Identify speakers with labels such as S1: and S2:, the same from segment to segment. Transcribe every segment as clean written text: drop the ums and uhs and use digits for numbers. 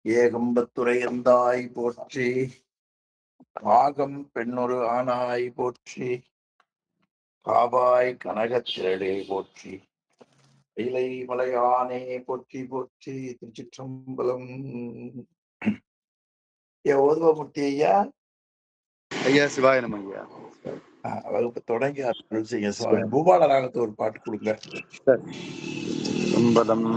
S1: ஏகம்பத்துரையந்தாய் போற்றி, ஆகம் பெண்ணொரு ஆனாய் போற்றி, காவாய் கனகத்திரளே போற்றி, இலை மலையானே போற்றி போற்றி. திருச்சிற்றம்பலம். ஓதுவமூர்த்தி ஐயா.
S2: ஐயா சிவாய நம்ம ஐயா.
S1: வகுப்பு தொடங்கி அருள் செய்ய சுவாமி. பூபால ராகத்து ஒரு பாட்டு கொடுங்க.
S2: சம்பலம்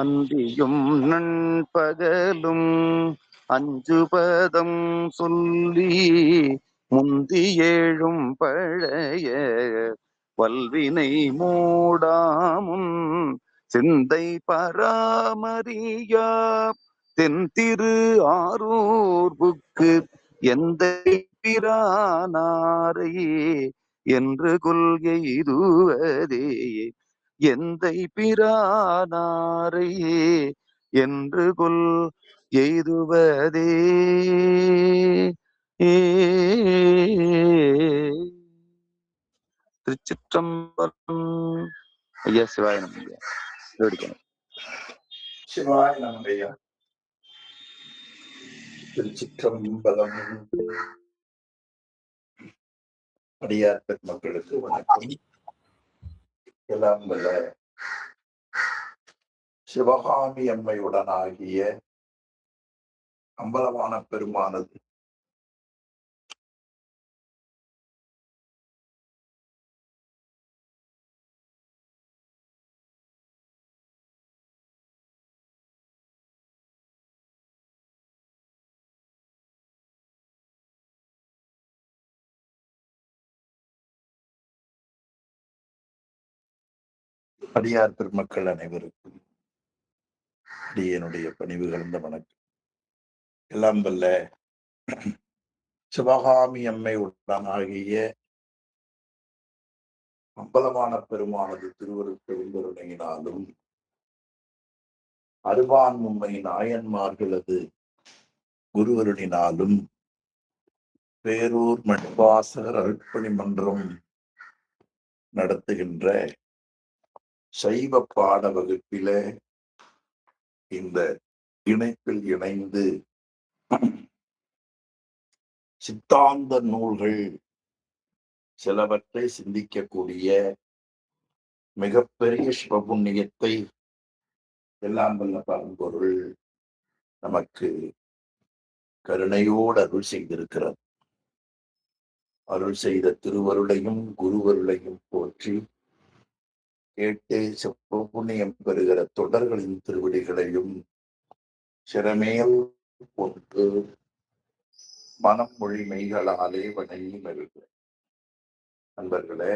S2: அந்தியும் நண்பகலும் அஞ்சு பதம் சொல்லி முந்தி ஏழும் பழைய வல்வினை மூடாமுன் சிந்தை பராமரியா தென் திரு ஆரூர்புக்கு எந்த பிரானாரை என்று கொள்கை இதுவதே எந்தை பிரானாரை என்று கொள் எய்துவதே. திருச்சிற்றம்பலம். ஐயா சிவாய நம்ம ஐயா.
S1: சிவாய நம்ம ஐயா. திருச்சிற்றம்பலம். அடியார் பெருமக்களுக்கு வணக்கம். எல்லாம் வல்ல சிவகாமி அம்மையுடனாகிய அம்பலவான பெருமானது அடியார் பெருமக்கள் அனைவருக்கும் அடியனுடைய பணிவு கலந்த வணக்கம். எல்லாம் வல்ல சிவகாமி அம்மை உடனாகிய அம்பலமான பெருமானது திருவருட்பெருந்தருணையினாலும் அருவான் உண்மை நாயன்மார்களது குருவருணினாலும் பேரூர் மணிவாசகர் அருட்பணி மன்றம் நடத்துகின்ற சைவ பாட வகுப்பில இந்த இணைப்பில் இணைந்து சித்தாந்த நூல்கள் சிலவற்றை சிந்திக்கக்கூடிய மிகப்பெரிய சிவபுண்ணியத்தை எல்லாம் வல்ல பரம்பொருள் நமக்கு கருணையோடு அருள் செய்திருக்கிறது. அருள் செய்த திருவருளையும் குருவருளையும் போற்றி கேட்டு சிவபுண்ணியம் பெறுகிற தொடர்களின் திருவடிகளையும் சிறமேல் கொண்டு மனம் மொழி மெய்களாலே வணங்கி வருகிறேன். நண்பர்களே,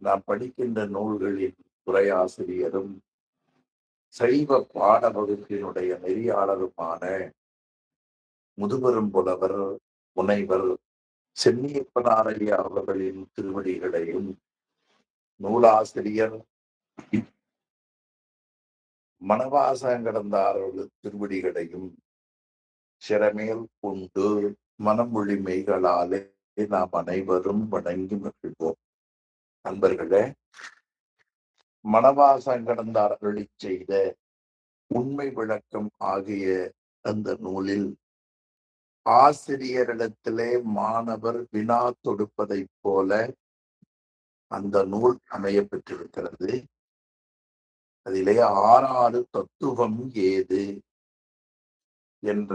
S1: நாம் படிக்கின்ற நூல்களின் உரையாசிரியரும் சைவ பாட வகுப்பினுடைய நெறியாளருமான முதுபெரும் புலவர் முனைவர் சென்னியப்பனாரையா அவர்களின் திருவடிகளையும் நூலாசிரியர் மணவாசகங்கடந்தார் அவர்கள் திருவடிகளையும் சிறமேல் கொண்டு மனமொழி மெய்களாலே நாம் அனைவரும் வணங்கி மகிழ்வோம். நண்பர்களே, மணவாசகங்கடந்தார் அருளி செய்த உண்மை விளக்கம் ஆகிய அந்த நூலில் ஆசிரியரிடத்திலே மாணவர் வினா தொடுப்பதைப் போல அந்த நூல் அமைய பெற்றிருக்கிறது. அதிலே 6 தத்துவம் ஏது என்ற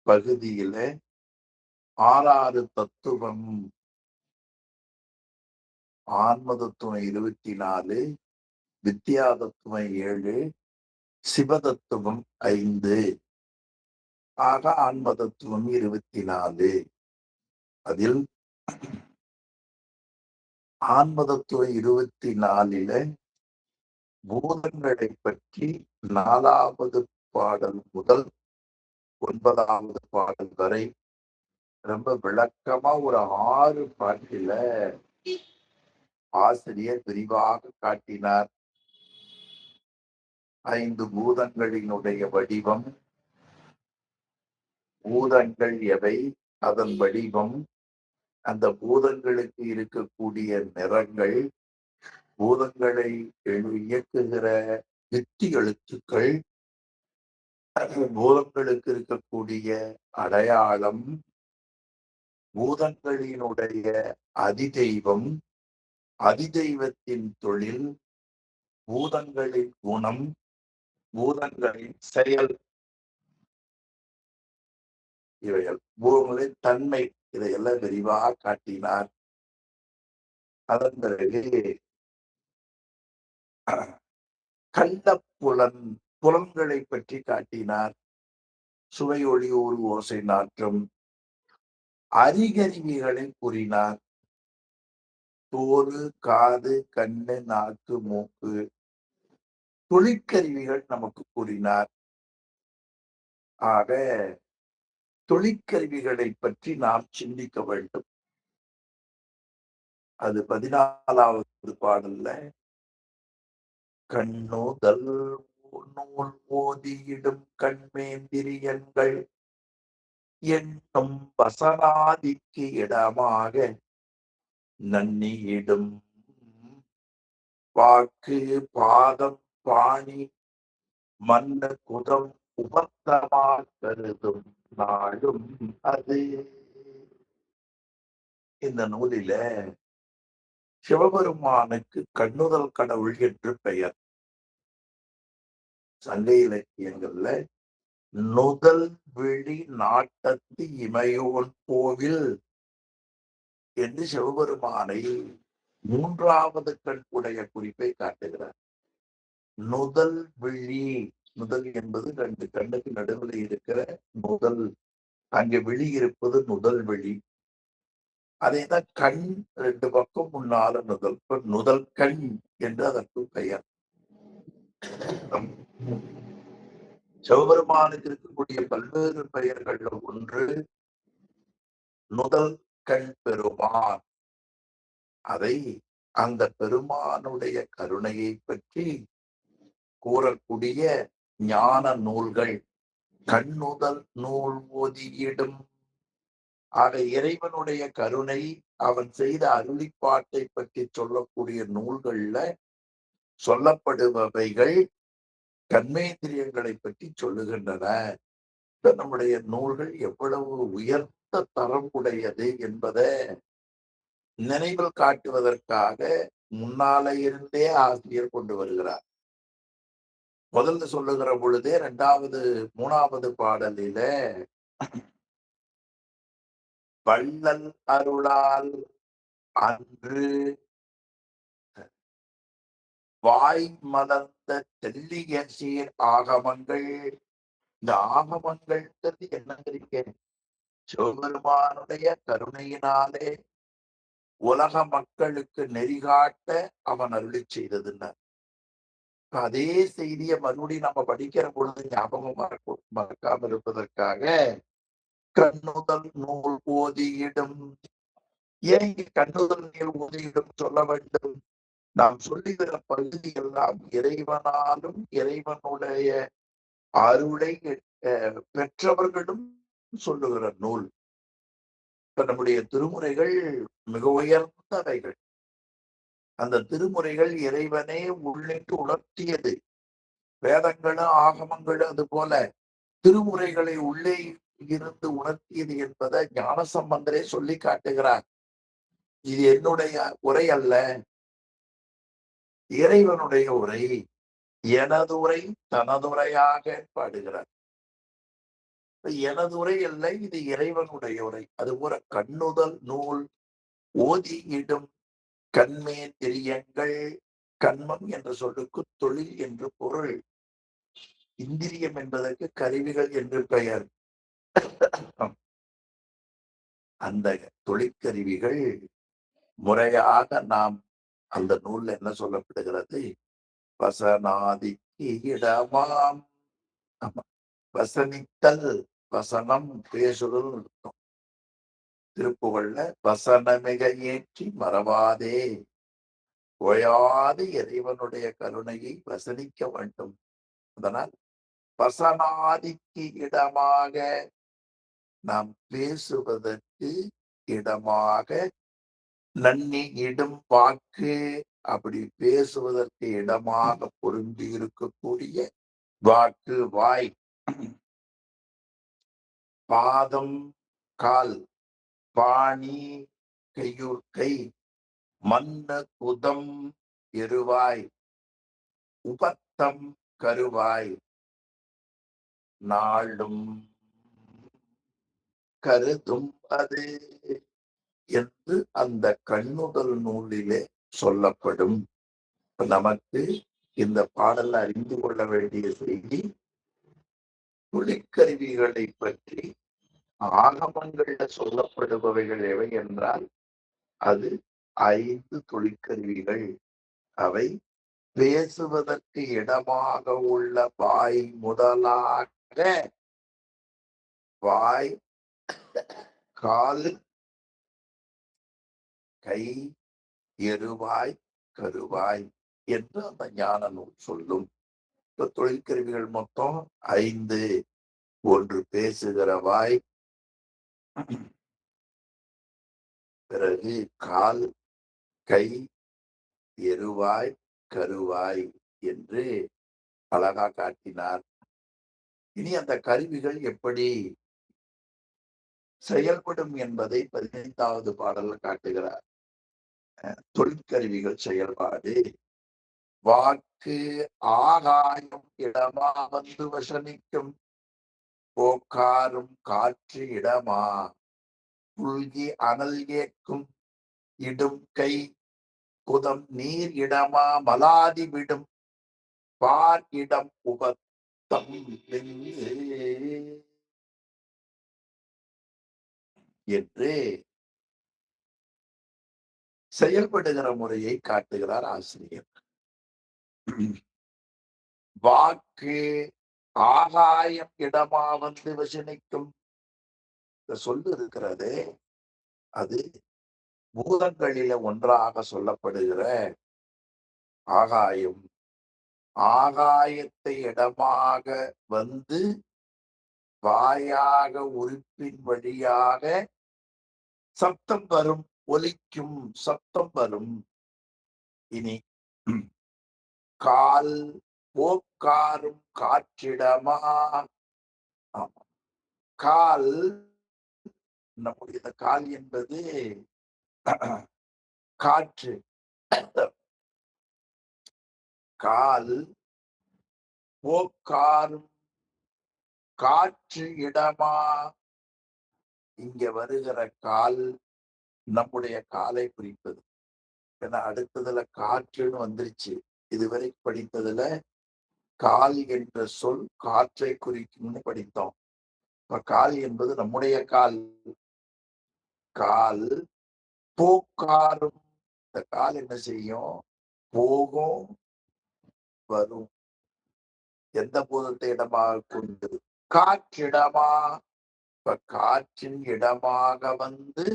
S1: பகுதியில 6 தத்துவம் ஆன்ம தத்துவம் 24, வித்யா தத்துவம் 7, சிவதத்துவம் 5 ஆக ஆன்ம தத்துவம் 24. அதில் ஆன்ம தத்துவம் 24 பூதங்களை பற்றி 4வது பாடல் முதல் 9வது பாடல் வரை ரொம்ப விளக்கமா ஒரு 6 பாட்டில ஆசிரியர் விரிவாக காட்டினார். 5 பூதங்களினுடைய வடிவம், பூதங்கள் எவை, அதன் வடிவம், அந்த பூதங்களுக்கு இருக்கக்கூடிய நிறங்கள், பூதங்களை இயக்குகிற வித்தி எழுத்துக்கள் பூதங்களுக்கு இருக்கக்கூடிய அடையாளம், பூதங்களினுடைய அதிதெய்வம், அதிதெய்வத்தின் தொழில், பூதங்களின் குணம், பூதங்களின் செயல், இவைகள் பூதங்களின் தன்மை, இதையெல்லாம் விரிவாக காட்டினார். அதன் பிறகு கள்ளப்புலன் புலன்களை பற்றி காட்டினார். சுவை, ஒளி, ஊறு, ஓசை, நாற்றம், அறிகருவிகளை கூறினார். தோறு, காது, கண்ணு, நாக்கு, மூக்கு, தொழிற்கருவிகள் நமக்கு கூறினார். ஆக தொழிற்கருவிகளை பற்றி நாம் சிந்திக்க வேண்டும். அது 14வது பாடல்ல கண்ணுதல் நூல் ஓதியிடும் கண்மேந்திரியங்கள் என்னும் வசனாதிக்கு இடமாக நன்னியிடும் வாக்கு, பாதம், பாணி, மண்ணு, குதம் உபத்தமாக கருதும் நாளும் அது. இந்த நூலில சிவபெருமானுக்கு கண்ணுதல் கடவுள் என்று பெயர். சங்க இலக்கியங்கள்ல நுதல் விழி நாட்டத்து இமையோன் கோவில் என்று சிவபெருமானை 3வது கண் உடைய குறிப்பை காட்டுகிறார். நுதல் விழி, நுதல் என்பது 2 கண்ணுக்கு நடுவில் இருக்கிற நுதல், அங்கே விழி இருப்பது நுதல் விழி. அதேதான் கண் 2 பக்கம் முன்னால நுதல், நுதல் கண் என்று அதற்கு பெயர். சிவபெருமானுக்கு இருக்கக்கூடிய பல்வேறு பெயர்கள் ஒன்று நுதல் கண் பெருமான். அதை அந்த பெருமானுடைய கருணையை பற்றி கூறக்கூடிய ஞான நூல்கள் கண்ணுதல் நூல் ஓதியிடும். ஆக இறைவனுடைய கருணை, அவன் செய்த அருளிப்பாட்டை பற்றி சொல்லக்கூடிய நூல்கள்ல சொல்லப்படுபவைகள் கர்மேந்திரியங்களை பற்றி சொல்லுகின்றன. நம்முடைய நூல்கள் எவ்வளவு உயர்ந்த தரம் உடையது என்பதை நினைவில் காட்டுவதற்காக முன்னால இருந்தே ஆசிரியர் கொண்டு வருகிறார். முதல்ல சொல்லுகிற பொழுதே 3வது பாடலில வள்ளல் அருளால் அன்று வாய் மலர்ந்த தெல்லிய சீர் ஆகமங்கள். இந்த ஆகமங்கள்ன்றது என்னங்கிறீங்க? சிவபெருமானுடைய கருணையினாலே உலக மக்களுக்கு நெறிகாட்ட அவன் அருளி செய்ததுன்னார். அதே செய்தியை மறுபடியும் நம்ம படிக்கிற பொழுது ஞாபகம் மறக்காம இருப்பதற்காக கண்ணுதல் நூல் ஓதியிடும். ஏன் இங்க கண்ணுதல் நூல் ஓதியிடும் சொல்ல வேண்டும்? நாம் சொல்லுகிற பகுதி எல்லாம் இறைவனாலும் இறைவனுடைய அருளை பெற்றவர்களும் சொல்லுகிற நூல். இப்ப நம்முடைய திருமுறைகள் மிக உயர்ந்தவைகள். அந்த திருமுறைகள் இறைவனே உள்ளிட்டு உணர்த்தியது. வேதங்களும் ஆகமங்களும் அது போல திருமுறைகளை உள்ளே இருந்து உணர்த்தியது என்பதை ஞானசம்பந்தரே சொல்லி காட்டுகிறார். இது என்னுடைய உரை அல்ல, இறைவனுடைய உரை. எனது உரை தனதுரையாக பாடுகிறார். எனது உரை அல்ல, இது இறைவனுடைய உரை. அதுபோல கண்ணுதல் நூல் ஓதியிடும் கண்மேந்திரியங்கள். கண்மம் என்ற சொல்லுக்கு தொழில் என்று பொருள். இந்திரியம் என்பதற்கு கருவிகள் என்று பெயர். அந்த தொழிற்கருவிகள் முறையாக நாம் அந்த நூல்ல என்ன சொல்லப்படுகிறது? வசனாதிக்கு இடமாம். வசனித்தல், வசனம் பேசுதல் இருக்கும். திருப்புகழ்ல வசனமிக ஏற்றி மறவாதே, ஓயாது இறைவனுடைய கருணையை வசனிக்க வேண்டும். அதனால் வசனாதிக்கு இடமாக, நாம் பேசுவதற்கு இடமாக நன்னி இடும் வாக்கு. அப்படி பேசுவதற்கு இடமாக பொருந்தி இருக்கக்கூடிய வாக்கு, வாய், பாதம், கால், பாணி, கையூர், கை, மன்ன, குதம், எருவாய், உபத்தம், கருவாய், நாளும் கருதும் அது என்று அந்த கண்ணுதல் நூலிலே சொல்லப்படும். நமக்கு இந்த பாடல் அறிந்து கொள்ள வேண்டிய செய்தி, ஒளிக்கருவிகளை பற்றி ஆகமங்கள்ல சொல்லப்படுபவைகள் எவை என்றால் அது 5 தொழிற்கருவிகள். அவை பேசுவதற்கு இடமாக உள்ள வாய் முதலாக வாய், கால், கை, எருவாய், கருவாய் என்று அந்த ஞான நூல் சொல்லும். இப்ப தொழிற்கருவிகள் மொத்தம் 5. ஒன்று பேசுகிற வாய், பிறகு கால், கை, எருவாய், கருவாய் என்று அழகா காட்டினார். இனி அந்த கருவிகள் எப்படி செயல்படும் என்பதை 15வது பாடல்ல காட்டுகிறார். தொழிற்கருவிகள் செயல்பாடு. வாக்கு ஆகாயம் இடமா வந்து வசனிக்கும், போக்காரும் காற்று இடமா புல்கி அனல் ஏற்கும், இடும் கை, குதம் நீர் இடமா மலாதி விடும், பார் இடம் உபத்தம் என்று செயல்படுகிற முறையை காட்டுகிறார் ஆசிரியர். வாக்கு ஆகாயம் இடமா வந்து வசனிக்கும். இந்த சொல்லு இருக்கிறது, அது பூதங்களில ஒன்றாக சொல்லப்படுகிற ஆகாயம். ஆகாயத்தை இடமாக வந்து வாயாக உறுப்பின் வழியாக சப்தம் வரும், ஒலிக்கும், சப்தம் வரும். இனி கால் போக்காரும் காற்றிடமா. கால், நம்முடைய கால் என்பது காற்று. கால் போக்காரும் காற்று இடமா. இங்க வருகிற கால் நம்முடைய காலை குறிப்பது. ஏன்னா அடுத்ததுல காற்றுன்னு வந்துருச்சு. இதுவரை படித்ததுல கால் என்ற சொல் காற்றை குறிக்கும்னு படித்தோம். இப்ப கால் என்பது நம்முடைய கால். கால் போக்காரும். இந்த கால் என்ன செய்யும்? போகும், வரும். எந்த பூதத்தை இடமாக கொண்டு? காற்றிடமா. இப்ப காற்றின் இடமாக வந்து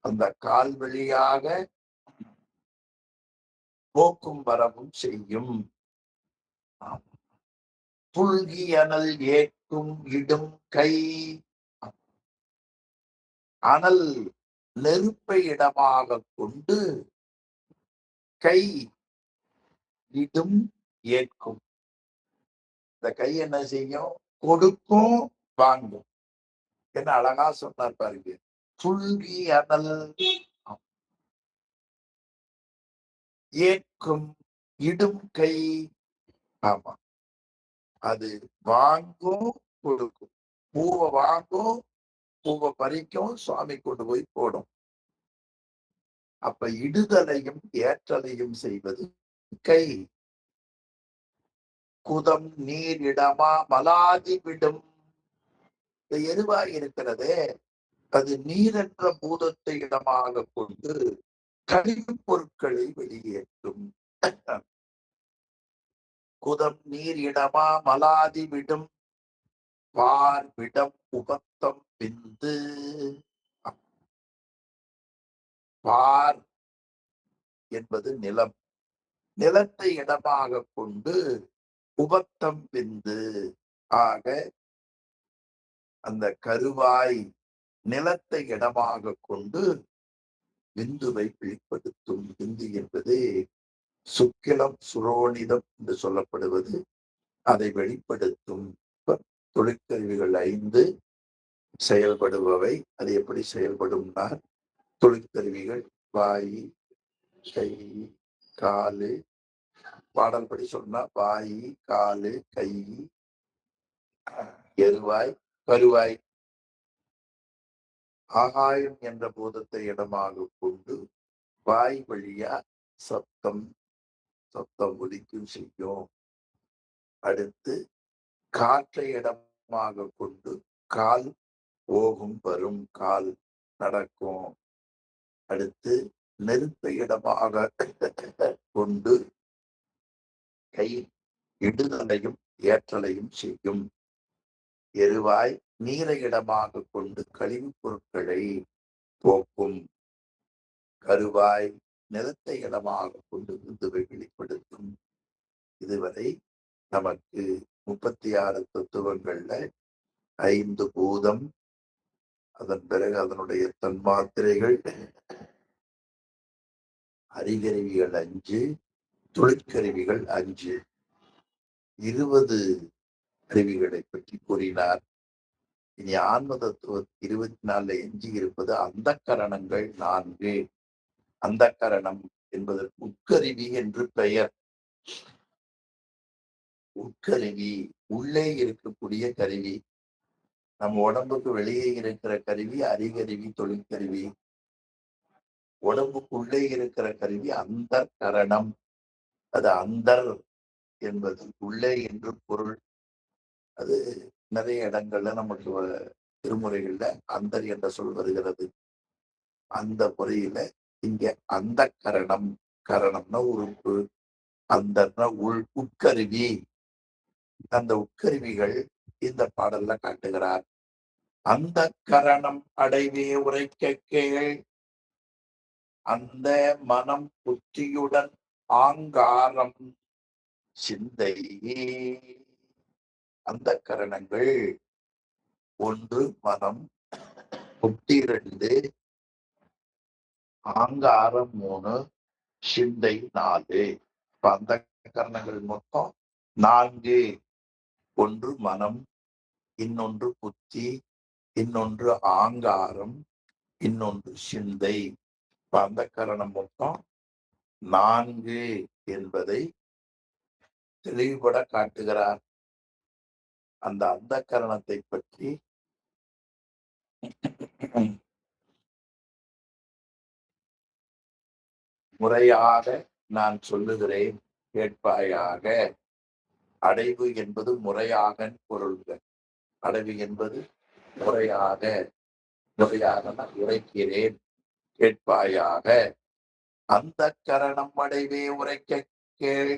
S1: அந்த கால் வழியாக போக்கும் வரவும் செய்யும். புல்கி அனல் ஏற்கும், இடும் கை. அனல் நெருப்பை இடமாக கொண்டு கை இடும், ஏற்கும். இந்த கை என்ன செய்யும்? கொடுக்கும், வாங்கும். என்ன அழகா சொன்னார் பாருங்க. புல்கி அனல் ஏற்கும், இடும் கை. ஆமா, அது வாங்கும், கொடுக்கும். பூவை வாங்கும், பூவை பறிக்கும், சுவாமி கொண்டு போய் போடும். அப்ப இடுதலையும் ஏற்றலையும் செய்வது கை. குதம் நீர் இடமா மலாதி விடும். இந்த எருவாய் இருக்கிறதே, அது நீர் என்ற பூதத்தை இடமாக கொண்டு கழிவுப் பொருட்களை வெளியேற்றும். குதம் நீர் இடமா மலாதி விடும், பார் விடம் உபத்தம் பிந்து. பார் என்பது நிலம். நிலத்தை இடமாக கொண்டு உபத்தம் பிந்து. ஆக அந்த கருவாய் நிலத்தை இடமாக கொண்டு விந்துவை வெளிப்படுத்தும். விந்து என்பது சுக்கிலம் சுரோனிதம் என்று சொல்லப்படுவது அதை வெளிப்படுத்தும். தொழிற்கருவிகள் 5 செயல்படுபவை. அது எப்படி செயல்படும்னா, தொழிற்கருவிகள் வாய், கை, காலு. பாடல் படி சொன்னா வாய், காலு, கை, எருவாய், கருவாய். ஆகாயம் என்ற பூதத்தை இடமாக கொண்டு வாய் வழியா சத்தம் ஒலிக்கும் செய்யும். அடுத்து காற்றை இடமாக கொண்டு கால் போகும் வரும், கால் நடக்கும். அடுத்து நெருப்பை இடமாக கொண்டு கை இடுதலையும் ஏற்றலையும் செய்யும். எருவாய் நீரை இடமாக கொண்டு கழிவுப் பொருட்களை போக்கும். கருவாய் நிலத்தை இடமாக கொண்டு விந்துவை வெளிப்படுத்தும். இதுவரை நமக்கு 36 தத்துவங்கள்ல 5 பூதம், அதன் பிறகு அதனுடைய தன்மாத்திரைகள், அறிகருவிகள் 5, தொழிற்கருவிகள் 5, 20 கருவிகளை பற்றி கூறினார். இனி ஆன்ம தத்துவ 24 எஞ்சி இருப்பது அந்த கரணங்கள் 4. அந்த கரணம் என்பதற்கு உட்கருவி என்று பெயர். உட்கருவி உள்ளே இருக்கக்கூடிய கருவி. நம்ம உடம்புக்கு வெளியே இருக்கிற கருவி அறிகருவி, தொழிற்கருவி. உடம்புக்குள்ளே இருக்கிற கருவி அந்த கரணம். அது அந்தர் என்பது உள்ளே என்று பொருள். அது நிறைய இடங்கள்ல நமக்கு திருமுறைகள்ல அந்தர் என்ற சொல் வருகிறது. அந்த முறையில இங்க அந்த கரணம், கரணம்னா உறுப்பு, அந்தர்னா உட்கருவி. அந்த உட்கருவிகள் இந்த பாடல்ல காட்டுகிறார். அந்த கரணம் அடைவே உரைக்க கேள். அந்த மனம் புத்தியுடன் ஆங்காரம் சிந்தை. அந்த கரணங்கள் 1 மனம், புத்தி 2, ஆங்காரம் 3, சிந்தை 4. அந்த கரணங்கள் மொத்தம் 4. ஒன்று மனம், இன்னொன்று புத்தி, இன்னொன்று ஆங்காரம், இன்னொன்று சிந்தை. அந்த கரணம் மொத்தம் 4 என்பதை தெளிவுபட காட்டுகிறார். அந்த கரணத்தை பற்றி முறையாக நான் சொல்லுகிறேன், கேட்பாயாக. அடைவு என்பது முறையாக பொருள்கள். அடைவு என்பது முறையாக நான் உரைக்கிறேன், கேட்பாயாக. அந்த கரணம் அடைவே உரைக்க கேள்.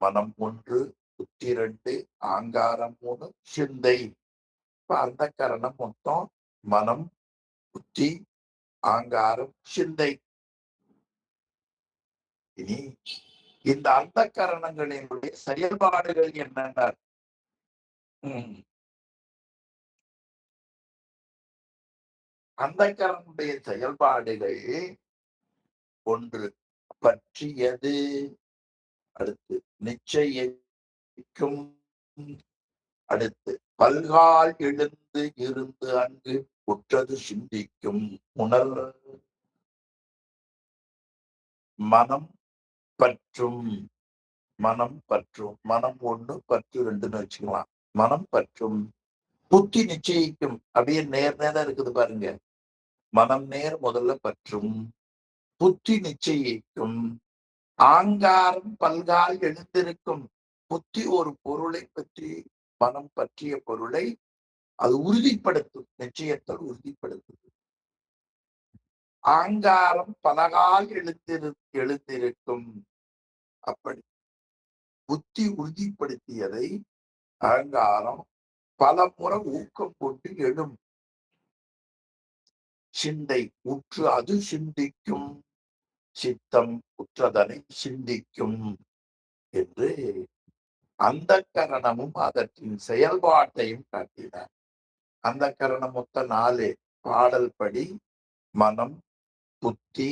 S1: மனம் 1, புத்தி 2, ஆங்காரம் 3, சிந்தை. அந்த கரணம் மொத்தம் மனம், புத்தி, ஆங்காரம், சிந்தை. இனி இந்த அந்த கரணங்களினுடைய செயல்பாடுகள் என்னென்ன? அந்த கரனுடைய செயல்பாடுகள் 1 பற்றியது, அடுத்து நிச்சயிக்கும், அடுத்து பல்கால் எழுந்து இருந்து அங்கு உற்றது சிந்திக்கும் உணர். மனம் பற்றும், மனம் 1 பற்று 2ன்னு வச்சுக்கலாம். மனம் பற்றும், புத்தி நிச்சயிக்கும். அப்படியே நேர் இருக்குது பாருங்க. மனம் நேர் முதல்ல பற்றும், புத்தி நிச்சயிக்கும், ஆங்காரம் பல்கால் எழுந்திருக்கும். புத்தி ஒரு பொருளை பற்றி, மனம் பற்றிய பொருளை அது உறுதிப்படுத்தும், நிச்சயத்தால் உறுதிப்படுத்தும். ஆங்காரம் பலகால் எழுந்திருக்கும். அப்படி புத்தி உறுதிப்படுத்தியதை அகங்காரம் பல முறை ஊக்கம் கொண்டு எழும். சிந்தை உற்று அது சிந்திக்கும், சித்தம் உற்றதனை சிந்திக்கும் என்று அந்த கரணமும் அதற்றின் செயல்பாட்டையும் காட்டினார். அந்த கரணம் மொத்த 4. பாடல் படி மனம், புத்தி,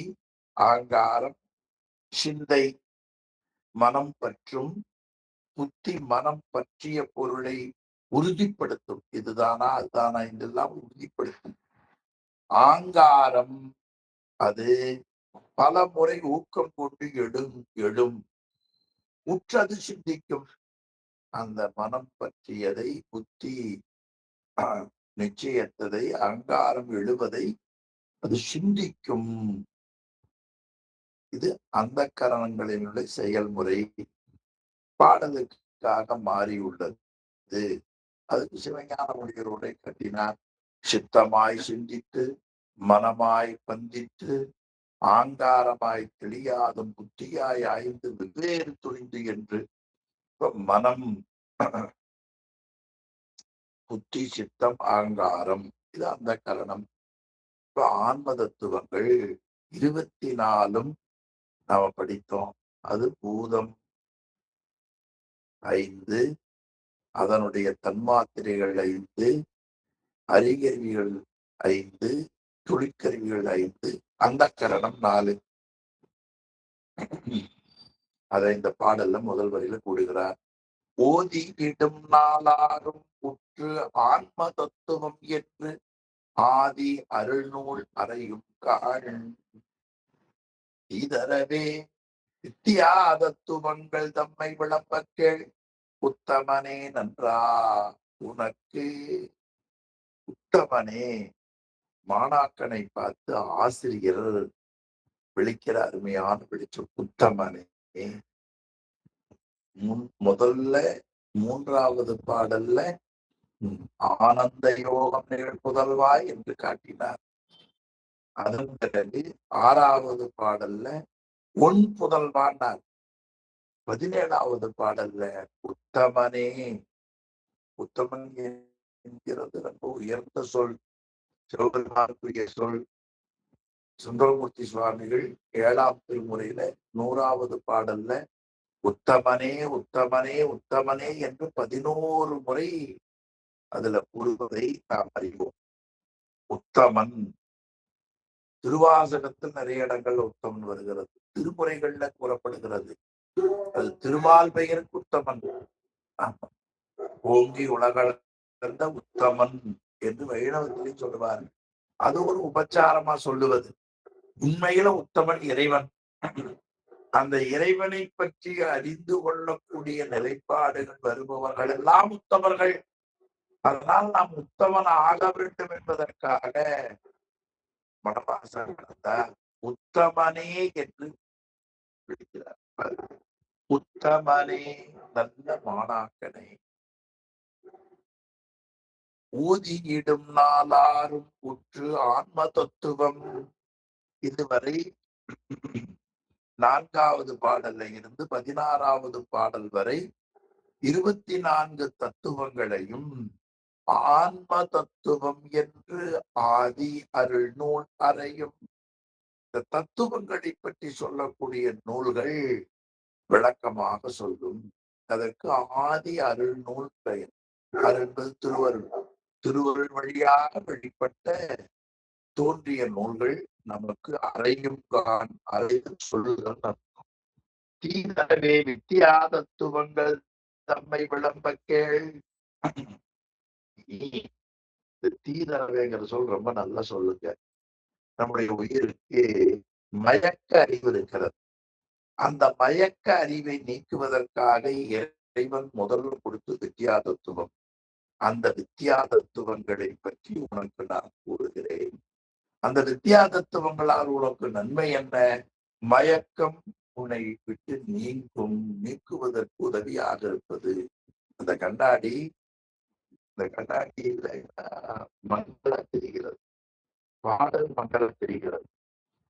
S1: ஆங்காரம், சிந்தை, மனம் பற்றும். புத்தி மனம் பற்றிய பொருளை உறுதிப்படுத்தும். இதுதானா அதுதானா என்றெல்லாம் உறுதிப்படுத்தும். ஆங்காரம் அது பல முறை ஊக்கம் கொண்டு எழும் எழும் உற்றது சிந்திக்கும். அந்த மனம் பற்றியதை புத்தி நிச்சயத்ததை அங்காரம் எழுவதை அது சிந்திக்கும். இது அந்த கரணங்களினுடைய செயல்முறை பாடலுக்காக மாறியுள்ளது. அதுக்கு சிவஞான மொழியரோட கட்டினார். சித்தமாய் சிந்தித்து மனமாய் பந்தித்து ஆங்காரமாய் தெளியாதும் புத்தியாய் ஆய்ந்து வெவ்வேறு துணிந்து என்று. மனம், புத்தி, சித்தம், ஆங்காரம் இது அந்த கரணம். இப்ப ஆன்ம தத்துவங்கள் 24 நாம படித்தோம். அது பூதம் 5, அதனுடைய தன்மாத்திரைகள் 5, அறிகருவிகள் 5, தொழிற்கருவிகள் 5, அந்த கரணம் 4. அதை இந்த பாடல்ல முதல் வரியில கூடுகிறார். ஓதி இடும் நாளாரும் உற்று ஆன்ம தத்துவம் என்று ஆதி அருள்நூல் அறையும் காண். இதரவே வித்தியா தத்துவங்கள் தம்மை விளம்ப கேள். உத்தமனே நன்றா உனக்கு. உத்தமனே, மாணாக்கனை பார்த்து ஆசிரியர் விழிக்கிற அருமையான வெளிச்சம். உத்தமனே, முதல்ல 3வது பாடல்ல ஆனந்த யோகம் நிகழ்ப்புதல்வாய் என்று காட்டினார். அதன் பிறகு 6வது பாடல்ல ஒன் புதல்வானார். 17வது பாடல்ல உத்தமனே. உத்தமன் என்கிறது ரொம்ப உயர்ந்த சொல், சிவபெருமானுக்குரிய சொல். சுந்தரமூர்த்தி சுவாமிகள் 7ஆம் திருமுறையில 100வது பாடல்ல உத்தமனே உத்தமனே உத்தமனே என்று 11 முறை அதுல கூறுவதை நாம் அறிவோம். உத்தமன் திருவாசகத்தில் நிறைய இடங்கள் உத்தமன் வருகிறது, திருமுறைகள்ல கூறப்படுகிறது. அது திருமால் பெயருக்கு உத்தமன். ஓங்கி உலகளந்த உத்தமன் என்று வைணவத்திலே சொல்லுவார். அது ஒரு உபச்சாரமா சொல்லுவது. உண்மையில உத்தமன் இறைவன். அந்த இறைவனை பற்றி அறிந்து கொள்ளக்கூடிய நிலைப்பாடுகள் வருபவர்கள் எல்லாம் உத்தமர்கள். அதனால் நாம் உத்தமன் ஆக வேண்டும் என்பதற்காக மனவாசம் நடந்தார். உத்தமனே என்று விடுகிறார். உத்தமனே, நல்ல மாணாக்கனை ஊதியிடும் நாளாரும் உற்று ஆன்ம தத்துவம். இதுவரை 4வது பாடல்ல இருந்து 16வது பாடல் வரை 24 தத்துவங்களையும் ஆன்ம தத்துவம் என்று ஆதி அருள் நூல் அறையும். இந்த தத்துவங்களை பற்றி சொல்லக்கூடிய நூல்கள் விளக்கமாக சொல்லும். அதற்கு ஆதி அருள் நூல் பெயர். அருள் திருவருள். திருவருள் வழியாக வெளிப்பட்ட தோன்றிய நூல்கள் நமக்கு அறையும் கான் அறையும் சொல்லுதல். தீதரவே வித்தியா தத்துவங்கள் தம்மை விளம்ப கேள். தீதரவேங்கிற சொல் ரொம்ப நல்லா சொல்லுங்க. நம்முடைய உயிருக்கு மயக்க அறிவு இருக்கிறது. அந்த மயக்க அறிவை நீக்குவதற்காக இறைவன் முதல்ல கொடுத்து வித்தியா தத்துவம். அந்த வித்தியா தத்துவங்களை பற்றி உனக்கு நான் கூறுகிறேன். அந்த வித்தியா தத்துவங்களால் உனக்கு நன்மை என்ன? மயக்கம் உன்னை விட்டு நீங்கும், நீக்குவதற்கு உதவியாக இருப்பது. அந்த கண்ணாடி, இந்த கண்ணாடியில மங்களா தெரிகிறது, பாடல் மங்களா தெரிகிறது.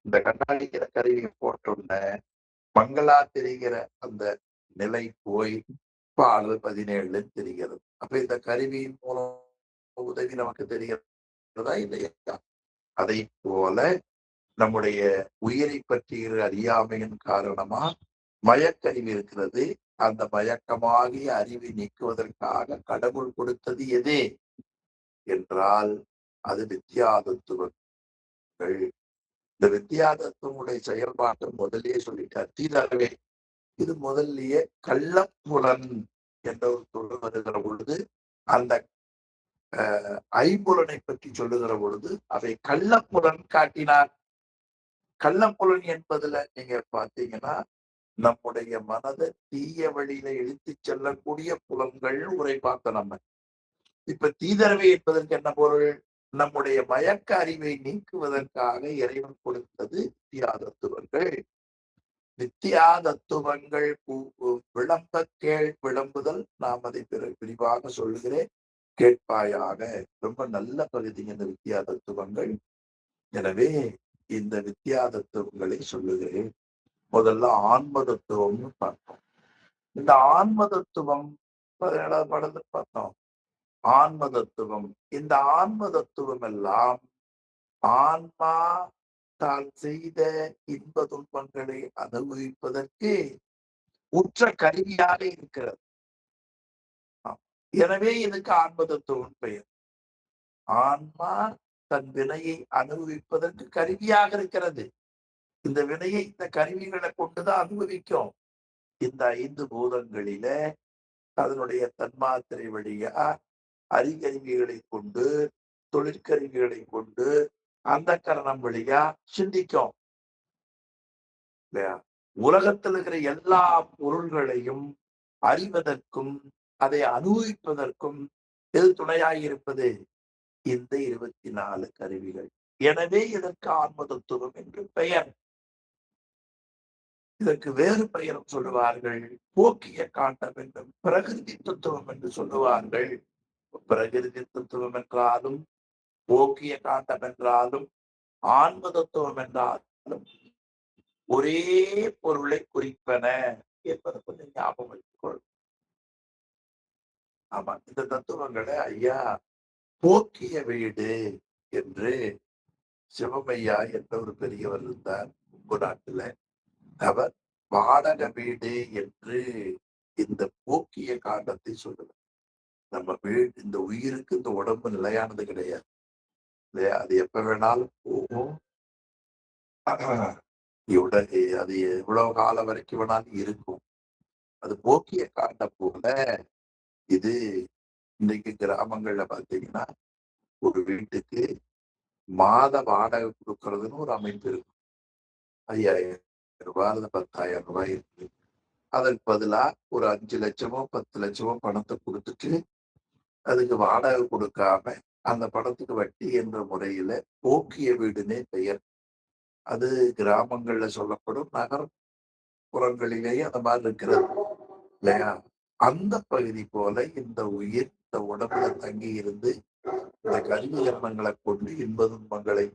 S1: இந்த கண்ணாடிக்கிற கருவியை போட்டோன்ன மங்களா தெரிகிற அந்த நிலை போய் பாடல் 17 தெரிகிறது. அப்ப இந்த கருவியின் மூலம் உதவி நமக்கு தெரிகிறதா இல்லையா? அதை போல நம்முடைய உயிரை பற்றிய அறியாமையின் காரணமா மயக்கறிவு இருக்கிறது. அந்த மயக்கமாகிய அறிவை நீக்குவதற்காக கடவுள் கொடுத்தது எது என்றால் அது வித்தியா தத்துவங்கள். இந்த வித்தியாதத்துவனுடைய செயல்பாட்டை முதல்லயே சொல்லிட்டார். தீதரவே இது முதல்லயே கள்ளப்புலன் என்ற ஒரு சொல் வருகிற பொழுது அந்த ஐம்புலனை பற்றி சொல்லுகிற பொழுது அதை கள்ளப்புலன் காட்டினார். கள்ளப்புலன் என்பதுல நீங்க பாத்தீங்கன்னா நம்முடைய மனதை தீய வழியில இழுத்துச் செல்லக்கூடிய புலன்கள் உரை பார்த்த நம்ம. இப்ப தீதரவை என்பதற்கு என்ன பொருள்? நம்முடைய மயக்க அறிவை நீக்குவதற்காக இறைவன் கொடுத்தது வித்தியாதத்துவங்கள். வித்தியாதத்துவங்கள் விளம்புதல். நாம் அதை விரிவாக சொல்லுகிறேன், கேட்பாயாக. ரொம்ப நல்ல பகுதி இந்த வித்தியாதத்துவங்கள். எனவே இந்த வித்தியாதத்துவங்களை சொல்லுகிறேன். முதல்ல ஆன்ம தத்துவம்னு பார்த்தோம். இந்த ஆன்ம தத்துவம் 17வது பாடத்துல பார்த்தோம். ஆன்ம தத்துவம். இந்த ஆன்ம தத்துவம் எல்லாம் ஆன்மா தான் செய்த இன்ப துன்பங்களை அனுபவிப்பதற்கு உற்ற கருவியாக இருக்கிறது. எனவே இதுக்கு ஆன்ம தத்துவம் பெயர். ஆன்மா தன் வினையை அனுபவிப்பதற்கு கருவியாக இருக்கிறது. இந்த வினையை இந்த கருவிகளை கொண்டுதான் அனுபவிக்கும். இந்த 5 பூதங்களில அதனுடைய தன்மாத்திரை வழியா அறிகருவிகளை கொண்டு, தொழிற்கருவிகளை கொண்டு, அந்த கரணம் வழியா சிந்திக்கும் இல்லையா? உலகத்தில் இருக்கிற எல்லா பொருள்களையும் அறிவதற்கும் அதை அனுபவிப்பதற்கும் எது துணையாயிருப்பது? இந்த 24 கருவிகள். எனவே இதற்கு ஆன்ம தத்துவம் என்று பெயர். இதற்கு வேறு பெயரும் சொல்லுவார்கள். போக்கிய காண்டம் என்றும் பிரகிருதி தத்துவம் என்று சொல்லுவார்கள். பிரகிருதி தத்துவம் என்றாலும் போக்கிய காண்டம் என்றாலும் ஆன்ம தத்துவம் என்றாலும் ஒரே பொருளை குறிப்பன என்பதை கொஞ்சம் ஞாபகம் வைத்துக் கொள்ளும். ஆமா, இந்த தத்துவங்களை ஐயா போக்கிய வீடு என்று சிவமையா என்ற ஒரு பெரியவர் இருந்தார் உங்க நாட்டுல. அவர் வாடக வீடு என்று இந்த போக்கிய காண்டத்தை சொல்லுவார். நம்ம வீடு, இந்த உயிருக்கு இந்த உடம்பு நிலையானது கிடையாது இல்லையா? அது எப்ப வேணாலும் போகும். அது எவ்வளவு காலம் வரைக்கும் வேணாலும் இருக்கும். அது போக்கிய காண்டம் போல இது. இன்னைக்கு கிராமங்கள்ல பாத்தீங்கன்னா ஒரு வீட்டுக்கு மாத வாடகை கொடுக்கறதுன்னு ஒரு அமைப்பு இருக்கும். 5000 ரூபாய் அல்லது 10,000 ரூபாய் இருக்கு. அதற்கு பதிலா ஒரு 5 லட்சமோ 10 லட்சமோ பணத்தை கொடுத்துட்டு அதுக்கு வாடகை கொடுக்காம அந்த பணத்துக்கு வட்டி என்ற முறையில போக்கிய வீடுனே பெயர். அது கிராமங்கள்ல சொல்லப்படும். நகர்ப்புறங்களிலேயே அந்த மாதிரி இருக்கிறது இல்லையா? அந்த பகுதி போல இந்த உயிர் இந்த உடம்புல தங்கி இருந்து இந்த கருவி கரணங்களை கொண்டு இன்ப துன்பங்களை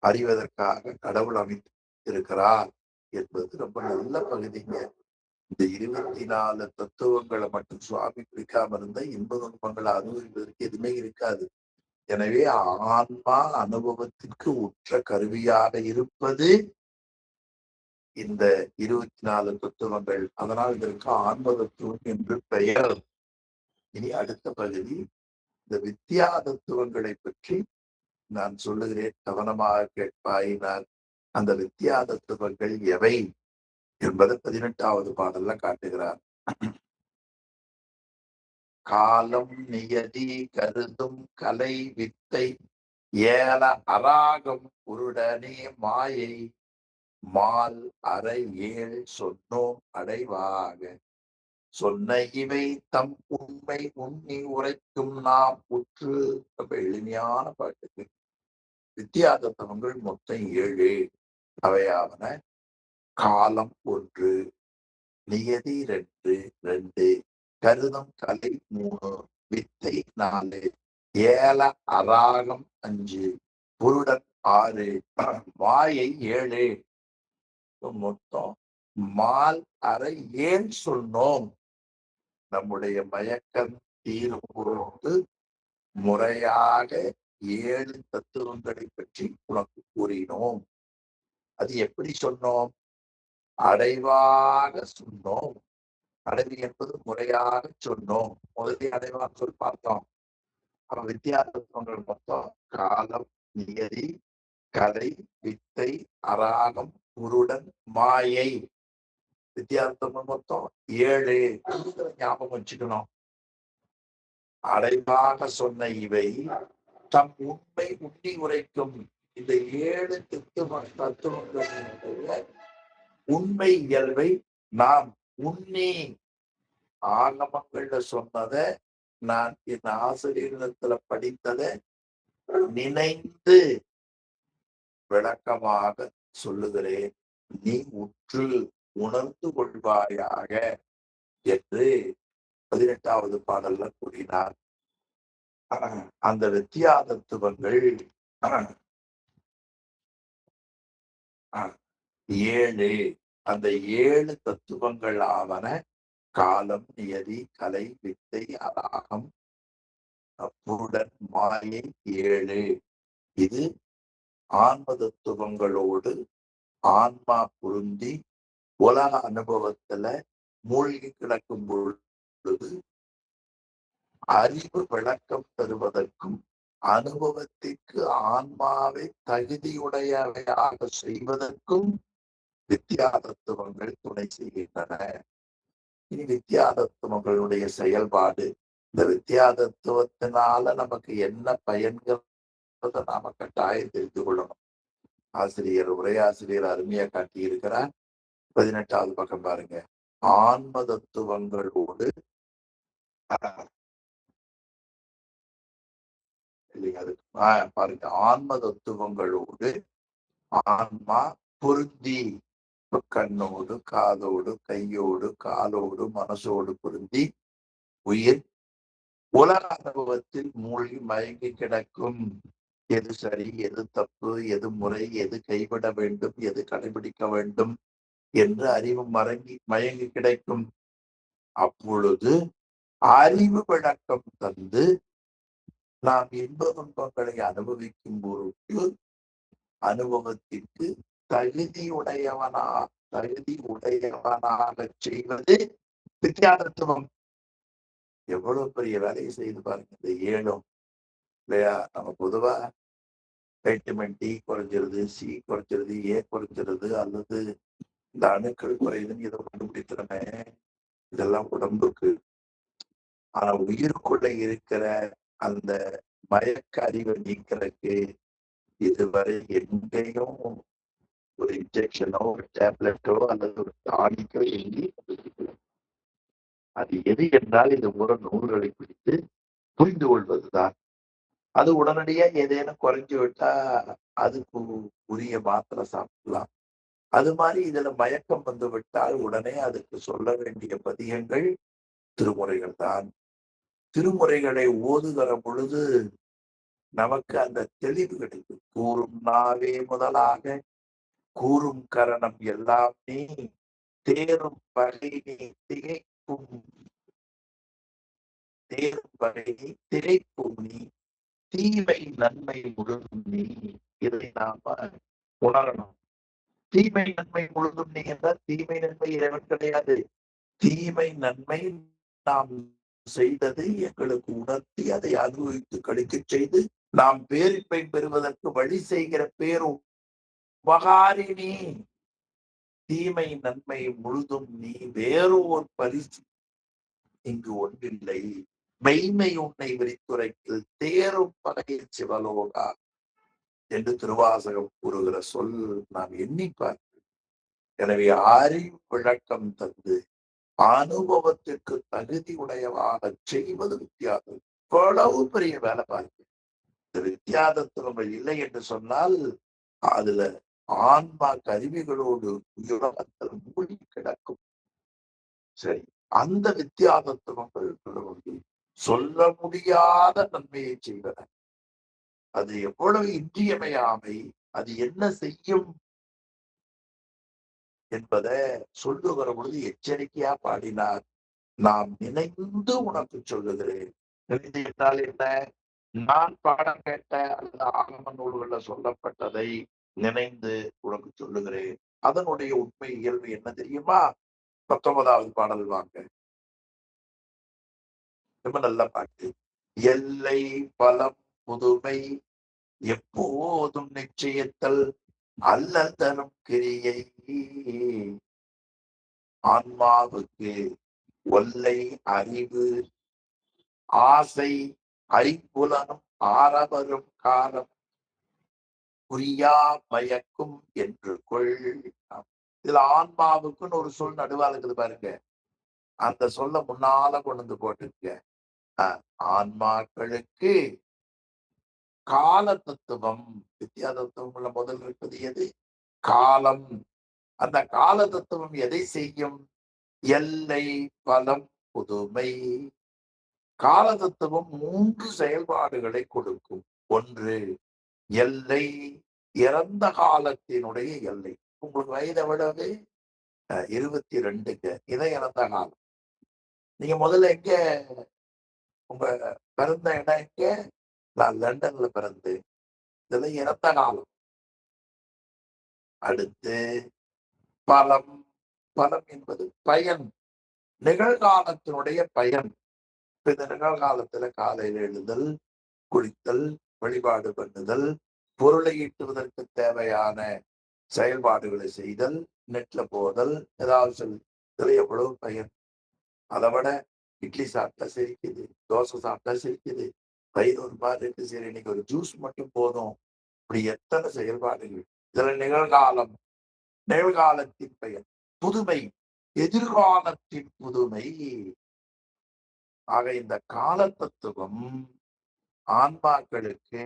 S1: அறிவதற்காக கடவுள் அமைத்து இருக்கிறார் என்பது ரொம்ப நல்ல பகுதிங்க. இந்த 24 தத்துவங்களை மட்டும் சுவாமி பிடிக்காம இருந்த இன்ப துன்பங்களை அனுபவிப்பதற்கு எதுவுமே இருக்காது. எனவே ஆன்மா அனுபவத்திற்கு உற்ற கருவியாக இருப்பது இந்த 24 தத்துவங்கள். அதனால் இதற்கு ஆன்ம தத்துவம் என்று பெயர். இனி அடுத்த பகுதி இந்த வித்யா தத்துவங்களை பற்றி நான் சொல்லுகிறேன், கவனமாக கேட்பாயினால். அந்த வித்யா தத்துவங்கள் எவை என்பதை 18வது பாடல்ல காட்டுகிறார். காலம் நியதி கருதும் கலை வித்தை ஏல அராகம் உருடனே மாயை மால் அறை ஏழ் சொன்னோம் அடைவாக சொன்ன இவை தம் உண்மை உண்ணி உரைக்கும் நாம் உற்று. ரொம்ப எளிமையான பாட்டுக்கு. வித்தியாதத்தவங்கள் மொத்தம் 7. அவையாவன: காலம் 1, நியதி 2, கருதம் கலை 3, வித்தை 4, ஏல அராகம் 5, புருடன் 6, மாயை 7. மொத்தம் மால் அறை ஏன் சொன்னோம்? நம்முடைய மயக்கம் தீரும் பொருட்டு முறையாக 7 தத்துவங்களை பற்றி உனக்கு கூறினோம். அது எப்படி சொன்னோம்? அடைவாக சொன்னோம். அடைவு என்பது முறையாக சொன்னோம். முதலே அடைவாக சொல் பார்த்தோம். வித்தியாசங்கள் மொத்தம் காலம், நியதி, கலை, வித்தை, அராகம், குருடன், மாயை. வித்தியாசம் மொத்தம் 7. ஞாபகம் வச்சுக்கணும். அடைவாக சொன்ன இவை தம் உண்மை உண்ணி உரைக்கும். இந்த 7 தத்துவங்களுடைய உண்மை இயல்பை நாம் உண்ணி ஆகமங்கள்ல சொன்னதை நான் என் ஆசிரியரிடத்துல படித்ததை நினைந்து விளக்கமாக சொல்லுகிறேன். நீ உற்று உணர்ந்து கொள்வாயாக என்று 18வது பாடல்ல கூறினார். அந்த வித்தியாதத்துவங்கள் 7. அந்த 7 தத்துவங்கள் ஆவன காலம், நியதி, கலை, வித்தை, அராகம், புருடன், மாயை. 7 இது ஆன்ம தத்துவங்களோடு ஆன்மா பொருந்தி உலக அனுபவத்துல மூழ்கி கிடக்கும் பொழுது அறிவு விளக்கம் தருவதற்கும் அனுபவத்திற்கு ஆன்மாவை தகுதியுடையவையாக செய்வதற்கும் வித்தியாதத்துவங்கள் துணை செய்கின்றன. இனி வித்தியாதத்துவங்களுடைய செயல்பாடு, இந்த வித்தியாதத்துவத்தினால நமக்கு என்ன பயன்கள் நாம கட்டாயம் தெரிந்து கொள்ளணும். உரையாசிரியர் அருமையா காட்டி இருக்கிறார். 18வது பக்கம் பாருங்க. ஆன்ம தத்துவங்களோடு பாருங்க, ஆன்ம தத்துவங்களோடு ஆன்மா பொருந்தி, கண்ணோடு, காதோடு, கையோடு, காலோடு, மனசோடு பொருந்தி உயிர் உலக அனுபவத்தில் மூழ்கி மயங்கி கிடக்கும். எது சரி, எது தப்பு, எது முறை, எது கைவிட வேண்டும், எது கடைபிடிக்க வேண்டும் என்று அறிவு மயங்கி கிடைக்கும். அப்பொழுது அறிவு விளக்கம் தந்து நாம் இன்ப துன்பங்களை அனுபவிக்கும் பொருட்டு அனுபவத்திற்கு தகுதியுடையவனாக செய்வது வித்தியாதத்துவம். எவ்வளவு பெரிய வேலையை செய்து பாருங்க இந்த 7 இல்லையா? நம்ம பொதுவா வைட்டமின் டி குறைஞ்சிருது, சி குறைஞ்சிருது, ஏ குறைஞ்சிருது, அல்லது இந்த அணுக்கள் குறையுதுன்னு இதை கண்டுபிடிக்கிறோமே, இதெல்லாம் உடம்புக்கு. ஆனா உயிருக்குள்ள இருக்கிற அந்த மயக்க அறிவை நீக்கிறதுக்கு இதுவரை எங்கேயும் ஒரு இன்ஜெக்ஷனோ, ஒரு டேப்லெட்டோ அல்லது ஒரு டானிக்கோ எங்கேயும். அது எது என்றால் இது நூல்களை பிடித்து புரிந்து கொள்வதுதான். அது உடனடியா ஏதேனும் குறைஞ்சு விட்டா அதுக்கு உரிய மாத்திரை சாப்பிடலாம். அது மாதிரி இதுல மயக்கம் வந்து விட்டால் உடனே அதுக்கு சொல்ல வேண்டிய பதிகங்கள் திருமுறைகள் தான். திருமுறைகளை ஓதுகிற பொழுது நமக்கு அந்த தெளிவு கிடைக்கும். கூறும் நாவே முதலாக கூறும் கரணம் எல்லாமே தேரும் வகை நீ திகைக்கும், தேரும் வகை நீ திகைக்கும் நீ, தீமை நன்மை முழுதும் நீ. இதை நாம உணரணும். தீமை நன்மை முழுதும் நீ என்றால் தீமை நன்மை இறைவன் கிடையாது. தீமை நன்மை நாம் செய்தது எங்களுக்கு உணர்த்தி அதை அனுபவித்து கழிக்க செய்து நாம் பேரிப்பை பெறுவதற்கு வழி செய்கிற பேரும் உபகாரிணி. தீமை நன்மை முழுதும் நீ, வேறோர் பரிசு இங்கு ஒன்றில்லை. மெய்மை உன்னை விரித்துரைக்கு தேரும் பகையில் சிவலோகா என்று திருவாசகம் கூறுகிற சொல் நாம் எண்ணி பார்க்கிறோம். எனவே அறிவு விளக்கம் தந்து அனுபவத்திற்கு தகுதி உடையவாக செய்வது வித்தியாசம். இவ்வளவு பெரிய வேலை பார்க்க. இந்த வித்தியாசத்துவங்கள் இல்லை என்று சொன்னால் அதுல ஆன்மா கருவிகளோடு உலகத்தில் மூழ்கி கிடக்கும். சரி, அந்த வித்தியாசத்துவங்கள் சொல்ல முடியாத நன்மையை செய்வன. அது எவ்வளவு இன்றியமையாமை, அது என்ன செய்யும் என்பதை சொல்லுகிற பொழுது எச்சரிக்கையா பாடினார். நாம் நினைந்து உனக்கு சொல்லுகிறேன். நினைந்து என்றால் என்ன? நான் பாடம் கேட்ட அல்லது ஆகம நூல்கள்ல சொல்லப்பட்டதை நினைந்து உனக்கு சொல்லுகிறேன். அதனுடைய உண்மை இயல்பு என்ன தெரியுமா? 19வது பாடல் வாங்க. ரொம்ப நல்ல பாட்டு. எல்லை பலம் புதுமை எப்போதும் நிச்சயத்தல் அல்லல் தரும் கிரியை ஆன்மாவுக்கு ஒல்லை அறிவு ஆசை ஐம்புலனும் ஆரவரும் காலம் புரியா மயக்கும் என்று கொள். இதுல ஆன்மாவுக்குன்னு ஒரு சொல் நடுவா இருக்குது பாருங்க. அந்த சொல்ல முன்னால கொண்டு வந்து போட்டுக்க. ஆன்மாக்களுக்கு கால தத்துவம், வித்யா தத்துவம்ல முதல் இருப்பது எது? காலம். அந்த கால தத்துவம் எதை செய்யும்? எல்லை பலம் புதுமை. கால தத்துவம் 3 செயல்பாடுகளை கொடுக்கும். ஒன்று எல்லை, இறந்த காலத்தினுடைய எல்லை. உங்களுக்கு வயதை விடவே 22ங்க. இதை இறந்த காலம். நீங்க முதல்ல எங்க உங்க பிறந்த இடம் எங்க? நான் லண்டன்ல பிறந்தேன். இதெல்லாம் இறந்த காலம். அடுத்து பலம். பலம் என்பது பயன், நிகழ்காலத்தினுடைய பயன். இந்த நிகழ்காலத்துல காலையில் எழுதல், குளித்தல், வழிபாடு பண்ணுதல், பொருளை ஈட்டுவதற்கு தேவையான செயல்பாடுகளை செய்தல், நெட்ல போதல், ஏதாவது சொல்லி இதுல எவ்வளவு பயன். அதை விட இட்லி சாப்பிட்டா சிரிக்குது, தோசை சாப்பிட்டா சிரிக்குது, வயிறு ஒரு மாதிரி இருக்கு, சரி இன்னைக்கு ஒரு ஜூஸ் மட்டும் போதும். இப்படி எத்தனை செயல்பாடுகள். இதுல நிகழ்காலம், நிகழ்காலத்தின் பயன். புதுமை, எதிர்காலத்தின் புதுமை. ஆக இந்த கால தத்துவம் ஆன்மாக்களுக்கு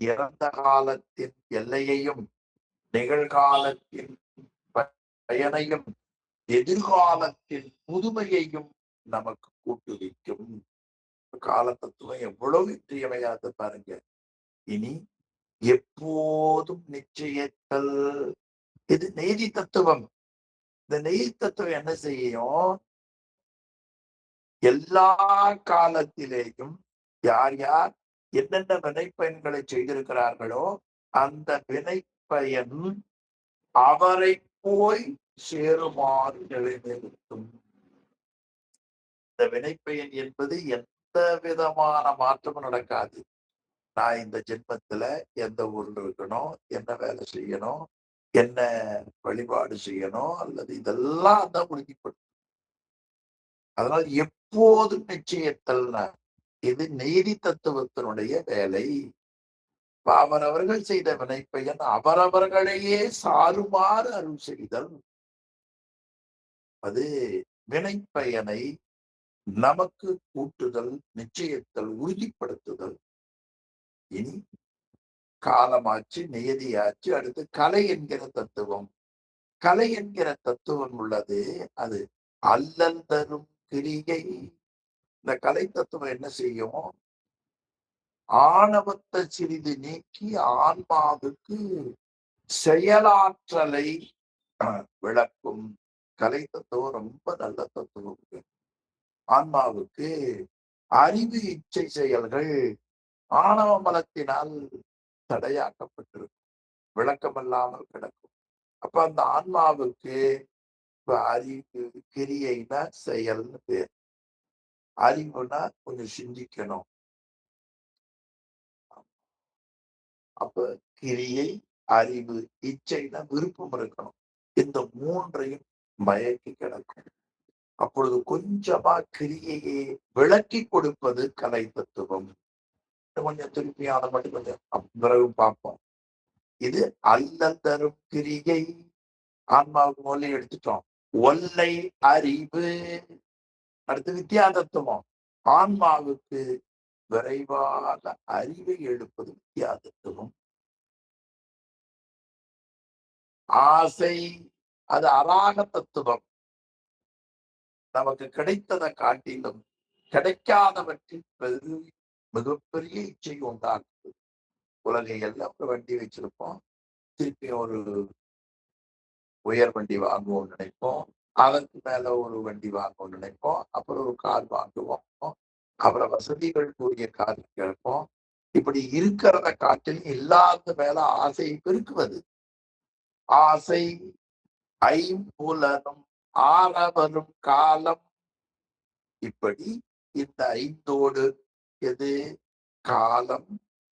S1: இறந்த காலத்தின் எல்லையையும் நிகழ்காலத்தின் பயனையும் எதிர்காலத்தின் புதுமையையும் நமக்கு கூட்டுவிக்கும். கால தத்துவம் எவ்வளவு இன்றியமையாது பாருங்க. இனி எப்போதும் நிச்சயத்தல், இது நீதி தத்துவம். இந்த நீதி தத்துவம் என்ன செய்யும்? எல்லா காலத்திலேயும் யார் யார் என்னென்ன வினைப்பயன்களை செய்திருக்கிறார்களோ அந்த வினைப்பயன் அவரை போய் சேருமாறு நிலைநிறுத்தும். இந்த வினைப்பயன் என்பது எந்த விதமான மாற்றமும் நடக்காது. நான் இந்த ஜென்மத்துல எந்த ஊர்ல இருக்கணும், என்ன வேலை செய்யணும், என்ன வழிபாடு செய்யணும், அல்லது இதெல்லாம் தான் உறுதிப்படுத்தும். அதனால் எப்போதும் நிச்சயத்தல்னா இது நீதி தத்துவத்தினுடைய வேலை. அவரவர்கள் செய்த வினைப்பயன் அவரவர்களையே சாருமாறு அருள் செய்தல். அது வினைப்பயனை நமக்கு கூட்டுதல், நிச்சயத்தல், உறுதிப்படுத்துதல். இனி காலமாச்சு, நியதியாச்சு. அடுத்து கலை என்கிற தத்துவம். கலை என்கிற தத்துவம் உள்ளது. அது அல்லல் தரும் கிரியை. இந்த கலை தத்துவம் என்ன செய்யும்? ஆணவத்தை சிறிது நீக்கி ஆன்மாவுக்கு செயலாற்றலை விளக்கும். கலை தத்துவம் ரொம்ப நல்ல தத்துவம். ஆன்மாவுக்கு அறிவு இச்சை செயல்கள் ஆணவ மலத்தினால் தடையாக்கப்பட்டிருக்கும், விளக்கமில்லாமல் கிடக்கும். அப்ப அந்த ஆன்மாவுக்கு இப்ப அறிவு, கிரியைனா செயல்னு பேர். அறிவுனா கொஞ்சம் சிந்திக்கணும். அப்ப கிரியை, அறிவு, இச்சைனா விருப்பம் இருக்கணும். இந்த 3ஐயும் மயக்கி கிடக்கும். அப்பொழுது கொஞ்சமா கிரியையை விளக்கி கொடுப்பது கலை தத்துவம். கொஞ்சம் திருப்பி அதை மட்டும் கொஞ்சம் பிறகு பார்ப்போம். இது அல்லல் தரும் கிரியை. ஆன்மாவுக்கு மொழி எடுத்துட்டோம். ஒல்லை அறிவு. அடுத்து வித்யா தத்துவம். ஆன்மாவுக்கு விரைவாக அறிவை எடுப்பது வித்யா தத்துவம். ஆசை, அது அராக தத்துவம். நமக்கு கிடைத்ததை காட்டிலும் கிடைக்காதவற்றில் மிகப்பெரிய இச்சை உண்டாக்குது. உலகை எல்லாம் ஒரு வண்டி வச்சிருப்போம், திருப்பி ஒரு உயர் வண்டி வாங்குவோம்னு நினைப்போம், அதற்கு மேல ஒரு வண்டி வாங்குவோம்னு நினைப்போம், அப்புறம் ஒரு கார் வாங்குவோம், அப்புறம் வசதிகள் கூடிய கார் கேட்போம். இப்படி இருக்கிறத காட்டிலும் இல்லாத மேல ஆசையை பெருக்குவது. ஆசை ஐம்புலனும் ஆரவரும் காலம். இப்படி இந்த 5ஓடு எது? காலம்,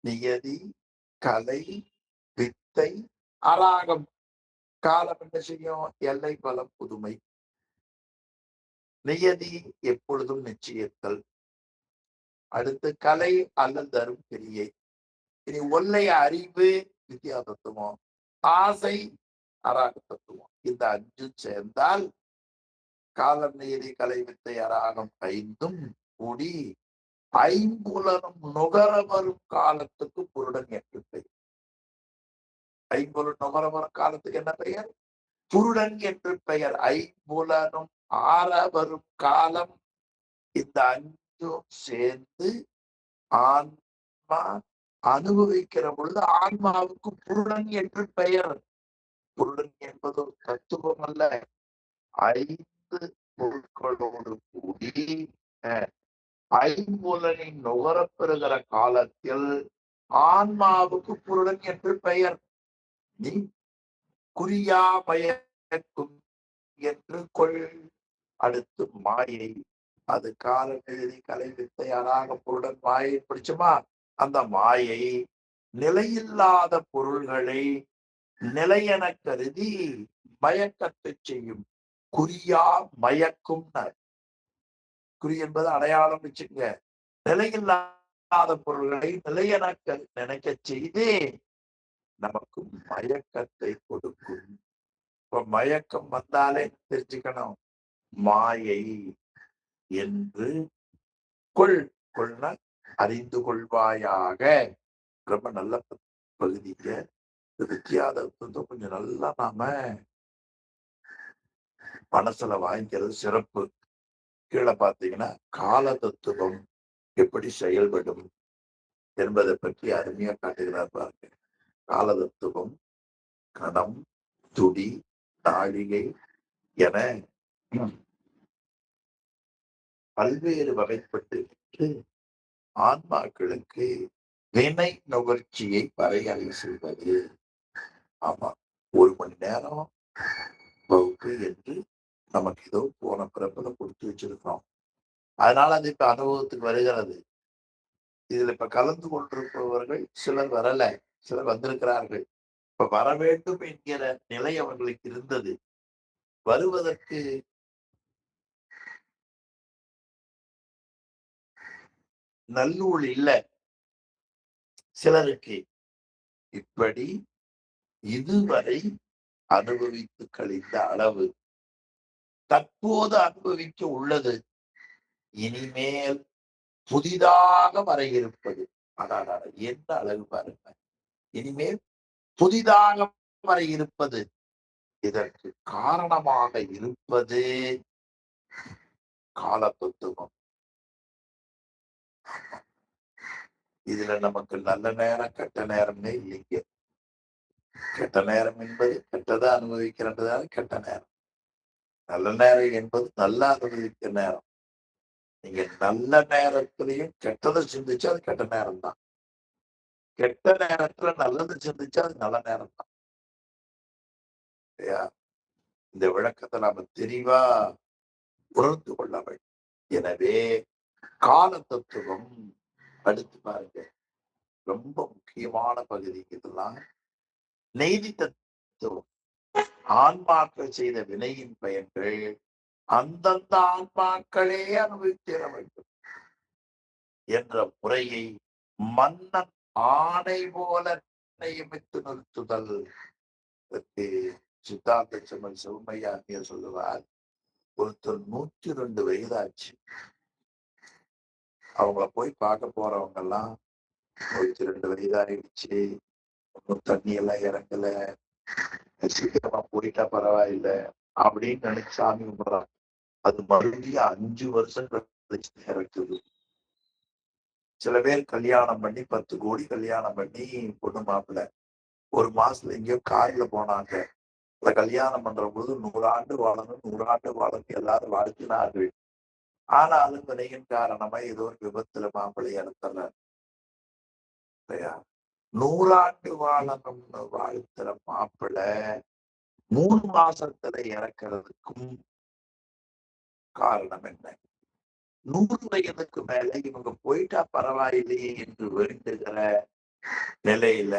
S1: நியதி, கலை, வித்தை, அராகம். காலம் என்ன செய்யும்? எல்லை, பலம், புதுமை. நியதி எப்பொழுதும் நிச்சயத்தல். அடுத்து கலை அல்லல் தரும் கிரியை. இனி ஒல்லை அறிவு வித்யா தத்துவம், ஆசை அராக தத்துவம். இந்த 5 சேர்ந்தால் காலம், நீதி, கலை, வித்தை, அராகம் 5ம் கூடி 5புலனும் நுகர வரும் காலத்துக்கு புருடன் என்று பெயர். 5புலன் நுகர வரும் காலத்துக்கு என்ன பெயர்? புருடன் என்று பெயர். 5புலனும் ஆற வரும் காலம். இந்த 5ம் சேர்ந்து ஆன்மா அனுபவிக்கிற பொழுது ஆன்மாவுக்கு புருடன் என்று பெயர். புருடன் என்பது ஒரு தத்துவம் அல்ல, 5 பொருட்களோடு கூடி 5புலனின் நுகரப்பெறுகிற காலத்தில் ஆன்மாவுக்கு புருடன் என்று பெயர். நீ குறியா மயக்கும் என்று கொள். அடுத்து மாயை. அது கால, நீதி, கலை, வித்தை, அராக, பொருடன் மாயை பிடிச்சுமா? அந்த மாயை நிலையில்லாத பொருள்களை நிலையென கருதி மயக்கத்தை செய்யும். குறியா மயக்கும். குறி என்பது அடையாளம் வச்சுங்க. நிலையில்லாத பொருள்களை நிலையென நினைக்க செய்து நமக்கு மயக்கத்தை கொடுக்கும். இப்ப மயக்கம் வந்தாலே தெரிஞ்சுக்கணும், மாயை என்று கொள். கொள்னா அறிந்து கொள்வாயாக. ரொம்ப நல்ல பகுதிங்க. வித்தியாசத்தை கொஞ்சம் நல்லா நாம மனசுல வாங்கிக்கிறது சிறப்பு. கீழே பார்த்தீங்கன்னா கால தத்துவம் எப்படி செயல்படும் என்பதை பற்றி அருமையா காட்டுகிறார் பாருங்க. கால தத்துவம் கணம், துடி, நாழிகை என பல்வேறு வகைப்பட்டு ஆன்மாக்களுக்கு வினை நுகர்ச்சியை வரையறை செய்வது. ஆமா, 1 மணி நேரம் வகுப்பு என்று நமக்கு ஏதோ போன பிறப்புல கொடுத்து வச்சிருக்கோம். அதனால அது இப்ப அனுபவத்துக்கு வருகிறது. இதுல இப்ப கலந்து கொண்டிருப்பவர்கள் சிலர் வரல, சிலர் வந்திருக்கிறார்கள். இப்ப வர வேண்டும் என்கிற நிலை அவர்களுக்கு இருந்தது. வருவதற்கு நல்லூழ் இல்லை சிலருக்கு. இப்படி இதுவரை அனுபவித்து கழித்த அளவு தற்போது அனுபவிக்க உள்ளது. இனிமேல் புதிதாக வர இருப்பது. அடாடா, என்ன அழகு பாருங்க. இனிமேல் புதிதாக வர இருப்பது. இதற்கு காரணமாக இருப்பது கால தத்துவம். இதுல நமக்கு நல்ல நேரம் கெட்ட நேரம்னே இல்லைங்க. கெட்ட நேரம் என்பது கெட்டதா அனுபவிக்கிறதுனால கெட்ட நேரம். நல்ல நேரம் என்பது நல்லா அனுபவிக்கிற நேரம். நீங்க நல்ல நேரத்திலையும் கெட்டதை சிந்திச்சா அது கெட்ட நேரம் தான். கெட்ட நேரத்துல நல்லது சிந்திச்சா அது நல்ல நேரம் தான். இல்லையா? இந்த விளக்கத்தை நாம தெளிவா உணர்ந்து கொள்ள வேண்டும். எனவே கால தத்துவம் அடுத்து பாருங்க, ரொம்ப முக்கியமான பகுதி. இதெல்லாம் நெய்தி தத்துவம். ஆன்மாக்கள் செய்த வினையின் பயன்கள் அந்தந்த ஆன்மாக்களே அனுபவித்திட வேண்டும் என்ற முறையை மன்னன் ஆணை போல நியமித்து நிறுத்துதல். சித்தாந்த செம்மல் சிவமையா சொல்லுவார், ஒருத்தர் 102 வயதாச்சு. அவங்கள போய் பார்க்க போறவங்க எல்லாம் 102 வயதாயிடுச்சு, ஒன்னும் தண்ணி எல்லாம் இறங்கல, சீக்கிரமா போயிட்டா பரவாயில்ல அப்படின்னு நினைச்சு சாமி கும்பிடுறாங்க. அது மறுபடியும் 5 வருஷம் கழிச்சு இறக்குது. சில பேர் கல்யாணம் பண்ணி 10 கோடி கல்யாணம் பண்ணி பொண்ணு மாப்பிள்ள 1 மாசத்துல எங்கேயோ கார்ல போனாங்க. அந்த கல்யாணம் பண்ற போது 100 ஆண்டு வாழணும் 100 ஆண்டு வாழணும் எல்லாரும் வாழ்த்தினார்கள். ஆனாலும் வினையின் காரணமா ஏதோ ஒரு விபத்துல மாப்பிள்ளை இறந்துறாரு இல்லையா? 100 ஆண்டு வாழணும்னு வாழ்த்துற மாப்பிள்ளை 3 மாசத்துல இறக்கிறதுக்கும் காரணம் என்ன? 100 வயதுக்கு மேல இவங்க போயிட்டா பரவாயில்லையே என்று வேண்டுகிற நிலையில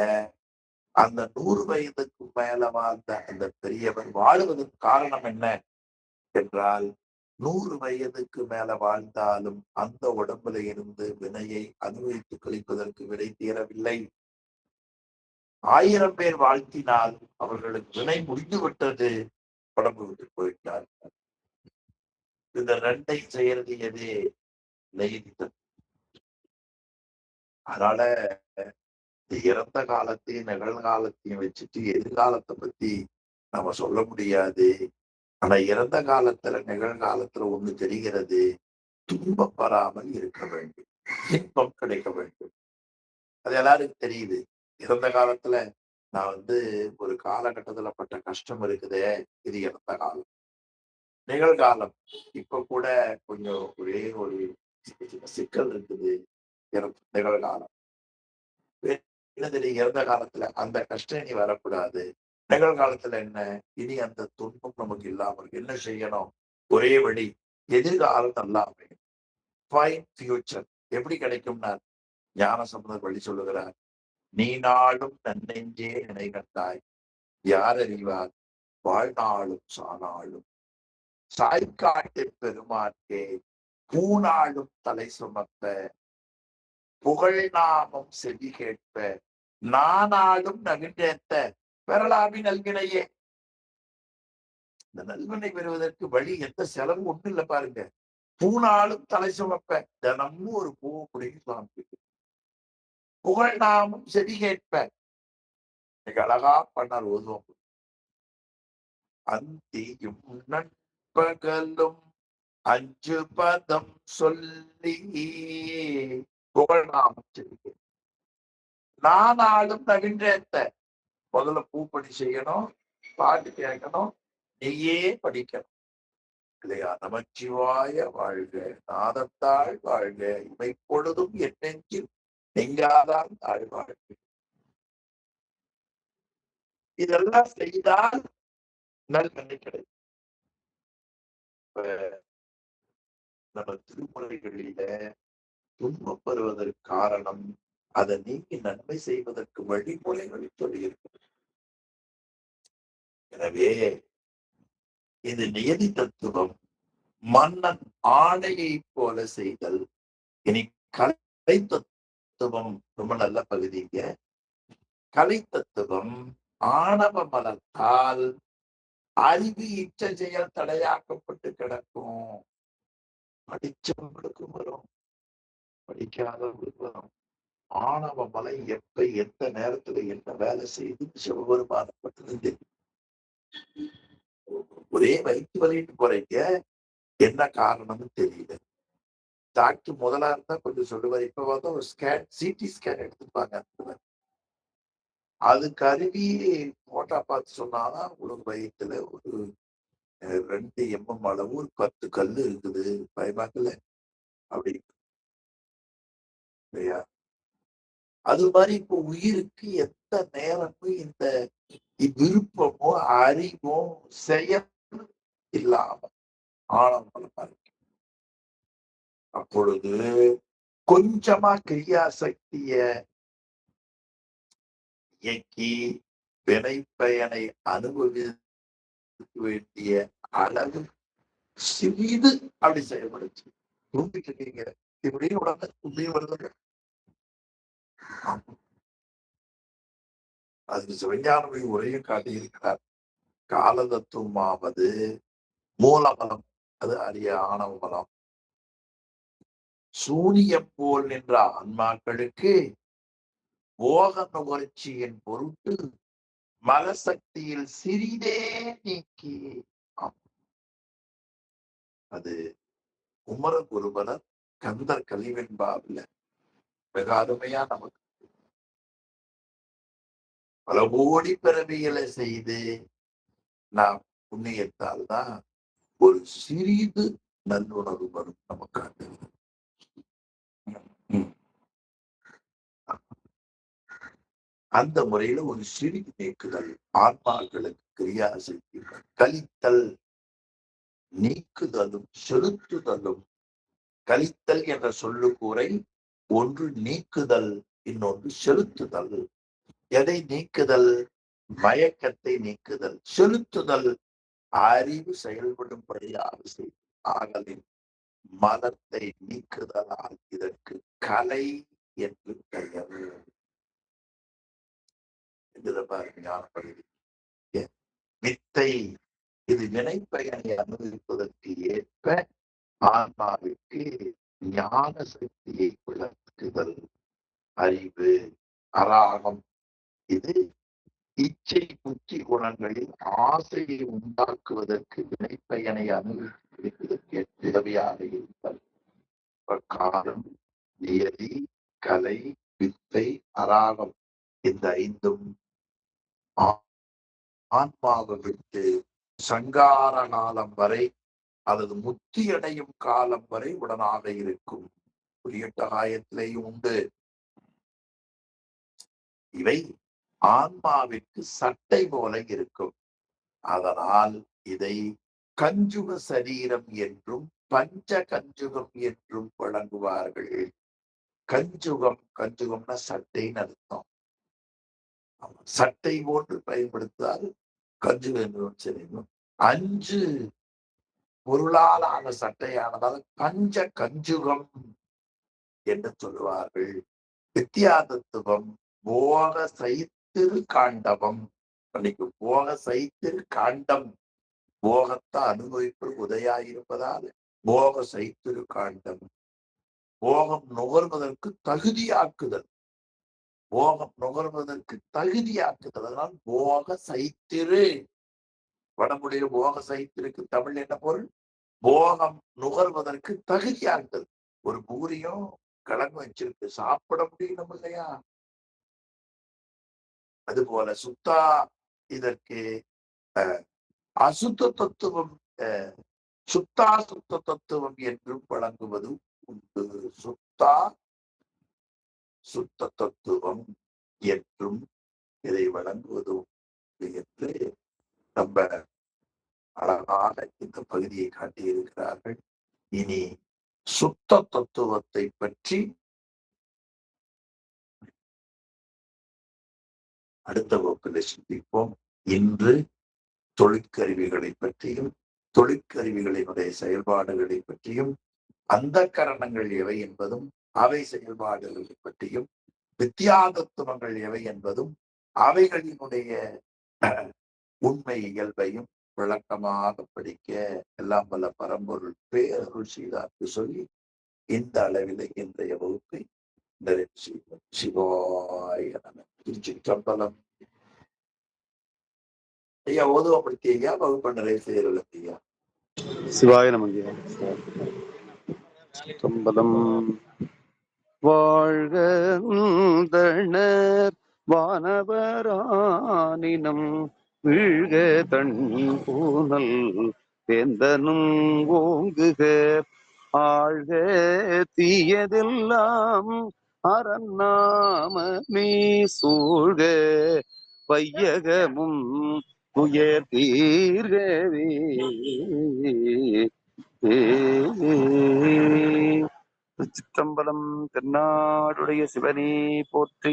S1: அந்த 100 வயதுக்கு மேல வாழ்ந்த அந்த பெரியவர் வாழுவதற்கு காரணம் என்ன என்றால், 100 வயதுக்கு மேல வாழ்ந்தாலும் அந்த உடம்புல இருந்து வினையை அனுபவித்து கழிப்பதற்கு விடை தீரவில்லை. 1000 பேர் வாழ்த்தினால் அவர்களுக்கு வினை முடிந்து விட்டது, உடம்பு விட்டு போயிட்டார். இந்த 2ஐ செய்யறது எது? நெய்தித்தல். அதனால இறந்த காலத்தையும் நிகழ்காலத்தையும் வச்சுட்டு எதிர்காலத்தை பத்தி நம்ம சொல்ல முடியாது. ஆனா இறந்த காலத்துல நிகழ்காலத்துல ஒண்ணு தெரிகிறது, துன்பம் வராமல் இருக்க வேண்டும், இன்பம் கிடைக்க வேண்டும். அது எல்லாருக்கும் தெரியுது. இறந்த காலத்துல நான் ஒரு காலகட்டத்துல பட்ட கஷ்டம் இருக்குதே, இது இறந்த காலம். நிகழ்காலம் இப்ப கூட கொஞ்சம் ஒரே ஒரு சிக்கல் இருக்குது. நிகழ்காலம் என்ன தெரியும், இறந்த காலத்துல அந்த கஷ்டம் இனி வரக்கூடாது. நிகழ்காலத்துல என்ன, இனி அந்த துன்பம் நமக்கு இல்லாம என்ன செய்யணும்? ஒரே வழி, எதிர்காலம் நல்லா அமையும். ஃபைன் ஃபியூச்சர் எப்படி கிடைக்கும்னா, ஞான சம்பந்தர் வழி சொல்லுகிறார். நீ நாளும் நன்னெஞ்சே நினை கண்டாய், யார் அறிவார் வாழ்நாளும் சானாளும், சாய்காட்டு பெருமாற்கே பூநாளும் தலை சுமப்ப, புகழ் நாமம் செவி கேட்ப, நானாலும் நகிழ்ந்த பெறலாமி நல்வினையே. இந்த நல்வினை பெறுவதற்கு வழி எந்த செலவு ஒண்ணு இல்ல பாருங்க. பூனாலும் தலை சுமப்ப, தினமும் ஒரு பூ பிடிக்கலாம். புகழ் நாமம் செவி கேட்ப, இன்னைக்கு அழகா பண்ணார் ஓதுவோம். அந்தியும் நண்பகலும் 5 பதம் சொல்லி புகழ் நாமம் செவி கேட்ப, நானாலும் நகிழ்ந்த. முதல்ல பூப்பணி செய்யணும், பாட்டு கேட்கணும், நீயே படிக்கணும் இல்லையா? நமச்சிவாய வாழ்க, நாதத்தாள் வாழ்க, இமை பொழுதும் என் நெஞ்சில் நெங்காதான் தாழ் வாழ்க. இதெல்லாம் செய்தால் நல்வினை கிடைக்கும். நம்ம திருமுறைகளில துன்பம் பெறுவதற்கு காரணம், அதை நீக்கி நன்மை செய்வதற்கு வழிமுறைகளை சொல்லியிருக்கிறது. எனவே இது நியதி தத்துவம். மன்னன் ஆணையை போல செய்தல். இனி கலை தத்துவம் ரொம்ப நல்ல பகுதிங்க. கலை தத்துவம் ஆணவ மலத்தால் அறிவு இச்ச செயல் தடையாக்கப்பட்டு கிடக்கும். படிச்சவங்களுக்கும் வரும், படிக்காதவங்களுக்கு வரும். ஆணவ மலை எப்ப எந்த நேரத்துல என்ன வேலை செய்து சிவபெருமானப்பட்டது தெரியும். ஒரே வயிற்று வலிட்டு குறைக்க என்ன காரணம்னு தெரியல. டாக்டர் முதலா இருந்தா கொஞ்சம் சொல்லுவார். இப்ப பார்த்தா ஒரு ஸ்கேன், சிடி ஸ்கேன் எடுத்துப்பாங்க. அது கருவி போட்டா பார்த்து சொன்னாதான் உங்களுக்கு வயிற்றுல ஒரு 2 mm அளவு ஒரு 10 கல்லு இருக்குது, பயமாக்கல அப்படி இல்லையா? அது மாதிரி இப்போ உயிருக்கு எந்த நேரமும் இந்த விருப்பமோ அறிவோ செயல் இல்லாம ஆனந்தமா இருக்கு. அப்பொழுது கொஞ்சமா கிரியா சக்திய இயக்கி வினை பயனை அனுபவிக்க வேண்டிய அளவு சிறிது அப்படி செயல்படுச்சு. தூங்கிட்டு இருக்கீங்க, இப்படியும் உடனே இப்படியும் வருது. அதுக்கு சிவஞானவை உரையும் காட்டியிருக்கிறார். கால தத்துவமாவது மூலமலம், அது அரிய ஆணவ மலம். சூனியம் போல் நின்ற ஆன்மாக்களுக்கு போக நுகர்ச்சியின் பொருட்டு மலசக்தியில் சிறிதே நீக்கி, அது குமர குருபரர் கந்தர் கலிவெண்பாவில மிக அருமையா நமக்கு பல கோடி பிறவிகளை செய்து நாம் புண்ணியத்தால் தான் ஒரு சிறிது நல்லுணர்வு வரும் நமக்கு. அந்த முறையில ஒரு சிறிது நீக்குதல் ஆன்மாக்களுக்கு கிரியா சக்தி. கழித்தல் நீக்குதலும் செலுத்துதலும். கழித்தல் என்ற சொல்லுக்கூரை ஒன்று நீக்குதல், இன்னொன்று செலுத்துதல். எதை நீக்குதல்? மயக்கத்தை நீக்குதல். செலுத்துதல் அறிவு செயல்படும்படியாக செய்தல். ஆகலின் மதத்தை நீக்குதலால் இதற்கு கலை என்று பெயர். ஞான பகுதி வித்தை. இது வினைப்பயனை அனுபவிப்பதற்கு ஏற்ப ஆன்மாவிற்கு ஞான சக்தியை விளக்குதல். அறிவு அராகம். இது இச்சை புத்தி குணங்களில் ஆசையை உண்டாக்குவதற்கு வினைப்பயனை அனுபவிப்பதற்கு உதவியாக இருத்தல். காலம், நியதி, கலை, வித்தை, அராகம் இந்த ஐந்தும் ஆன்மாவை விட்டு சங்கார காலம் வரை அல்லது முத்தி அடையும் காலம் வரை உடனாக இருக்கும். குறியட்ட காயத்திலேயும் உண்டு. இவை ஆன்மாவிற்கு சட்டை போல இருக்கும். அதனால் இதை கஞ்சுக சரீரம் என்றும் பஞ்ச கஞ்சுகம் என்றும் வழங்குவார்கள். கஞ்சுகம்னா சட்டைன்னு அர்த்தம். சட்டை போன்று பயன்படுத்தால் கஞ்சுகம். 5 பொருளால் ஆன சட்டையானதால் பஞ்ச கஞ்சுகம் என்று சொல்லுவார்கள். வித்யா தத்துவம் போக சைத்திரு காண்டவம். போக சைத்திரு காண்டம். போகத்தை அனுபவிப்பது உதயாயிருப்பதால் போக சைத்திரு காண்டம். போகம் நுகர்வதற்கு தகுதியாக்குதல். போகம் நுகர்வதற்கு தகுதியாக்குதல். அதனால் போக சைத்திரு. வடமொழியில போக சைத்திருக்கு தமிழ் என்ன பொருள்? போகம் நுகர்வதற்கு தகுதியாக்குதல். ஒரு பூரியும் கிழங்கு வச்சிருக்கு, சாப்பிட முடியணும் இல்லையா? அதுபோல சுத்தா இதற்கு அசுத்த தத்துவம், சுத்தா சுத்த தத்துவம் என்றும் வழங்குவது உண்டு. சுத்தா சுத்த தத்துவம் என்றும் இதை வழங்குவது உண்டு என்று ரொம்ப அழகான இந்த பகுதியை காட்டியிருக்கிறார்கள். இனி சுத்த தத்துவத்தை பற்றி அடுத்த வகுப்பில் சிந்திப்போம். இன்று தொழிற்கருவிகளை பற்றியும் தொழிற்கருவிகளினுடைய செயல்பாடுகளை பற்றியும் அந்த கரணங்கள் எவை என்பதும் அவை செயல்பாடுகளை பற்றியும் வித்தியாதத்துவங்கள் எவை என்பதும் அவைகளினுடைய உண்மை இயல்பையும் விளக்கமாக படிக்க எல்லாம் வல்ல பரம்பொருள் பேரருள் செய்தார்க்கு சொல்லி இந்த அளவில் இன்றைய வகுப்பை நிறைவு செய்வோம். சிவாய நம. திருச்சிற்றம்பலம். ஐயா ஓதுவப்படுத்தி ஐயா வகுப்பை நிறைவு செய்யறது ஐயா.
S2: சிவாய நமங்க. சம்பதம். வாழ்க வானவரானினம் வீழ்க தன் பூனல் வேந்தனும் ஓங்குக ஆழ்க தீயதெல்லாம் அறநாமமே சூழ்க வையகமும் உயர் தீர்கவே. திருச்சிற்றம்பலம். தென்னாடுடைய சிவனே போற்றி.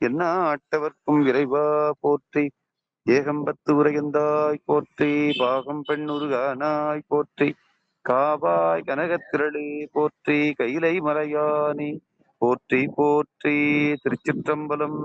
S2: எந்நாட்டவர்க்கும் இறைவா போற்றி. ஏகம்பத்து உரையந்தாய் போற்றி. பாகம் பெண்ணுருகானாய் போற்றி. காவாய் கனகத்திரளே போற்றி. கைலை மலையானே போற்றி போற்றி. திருச்சிற்றம்பலம்.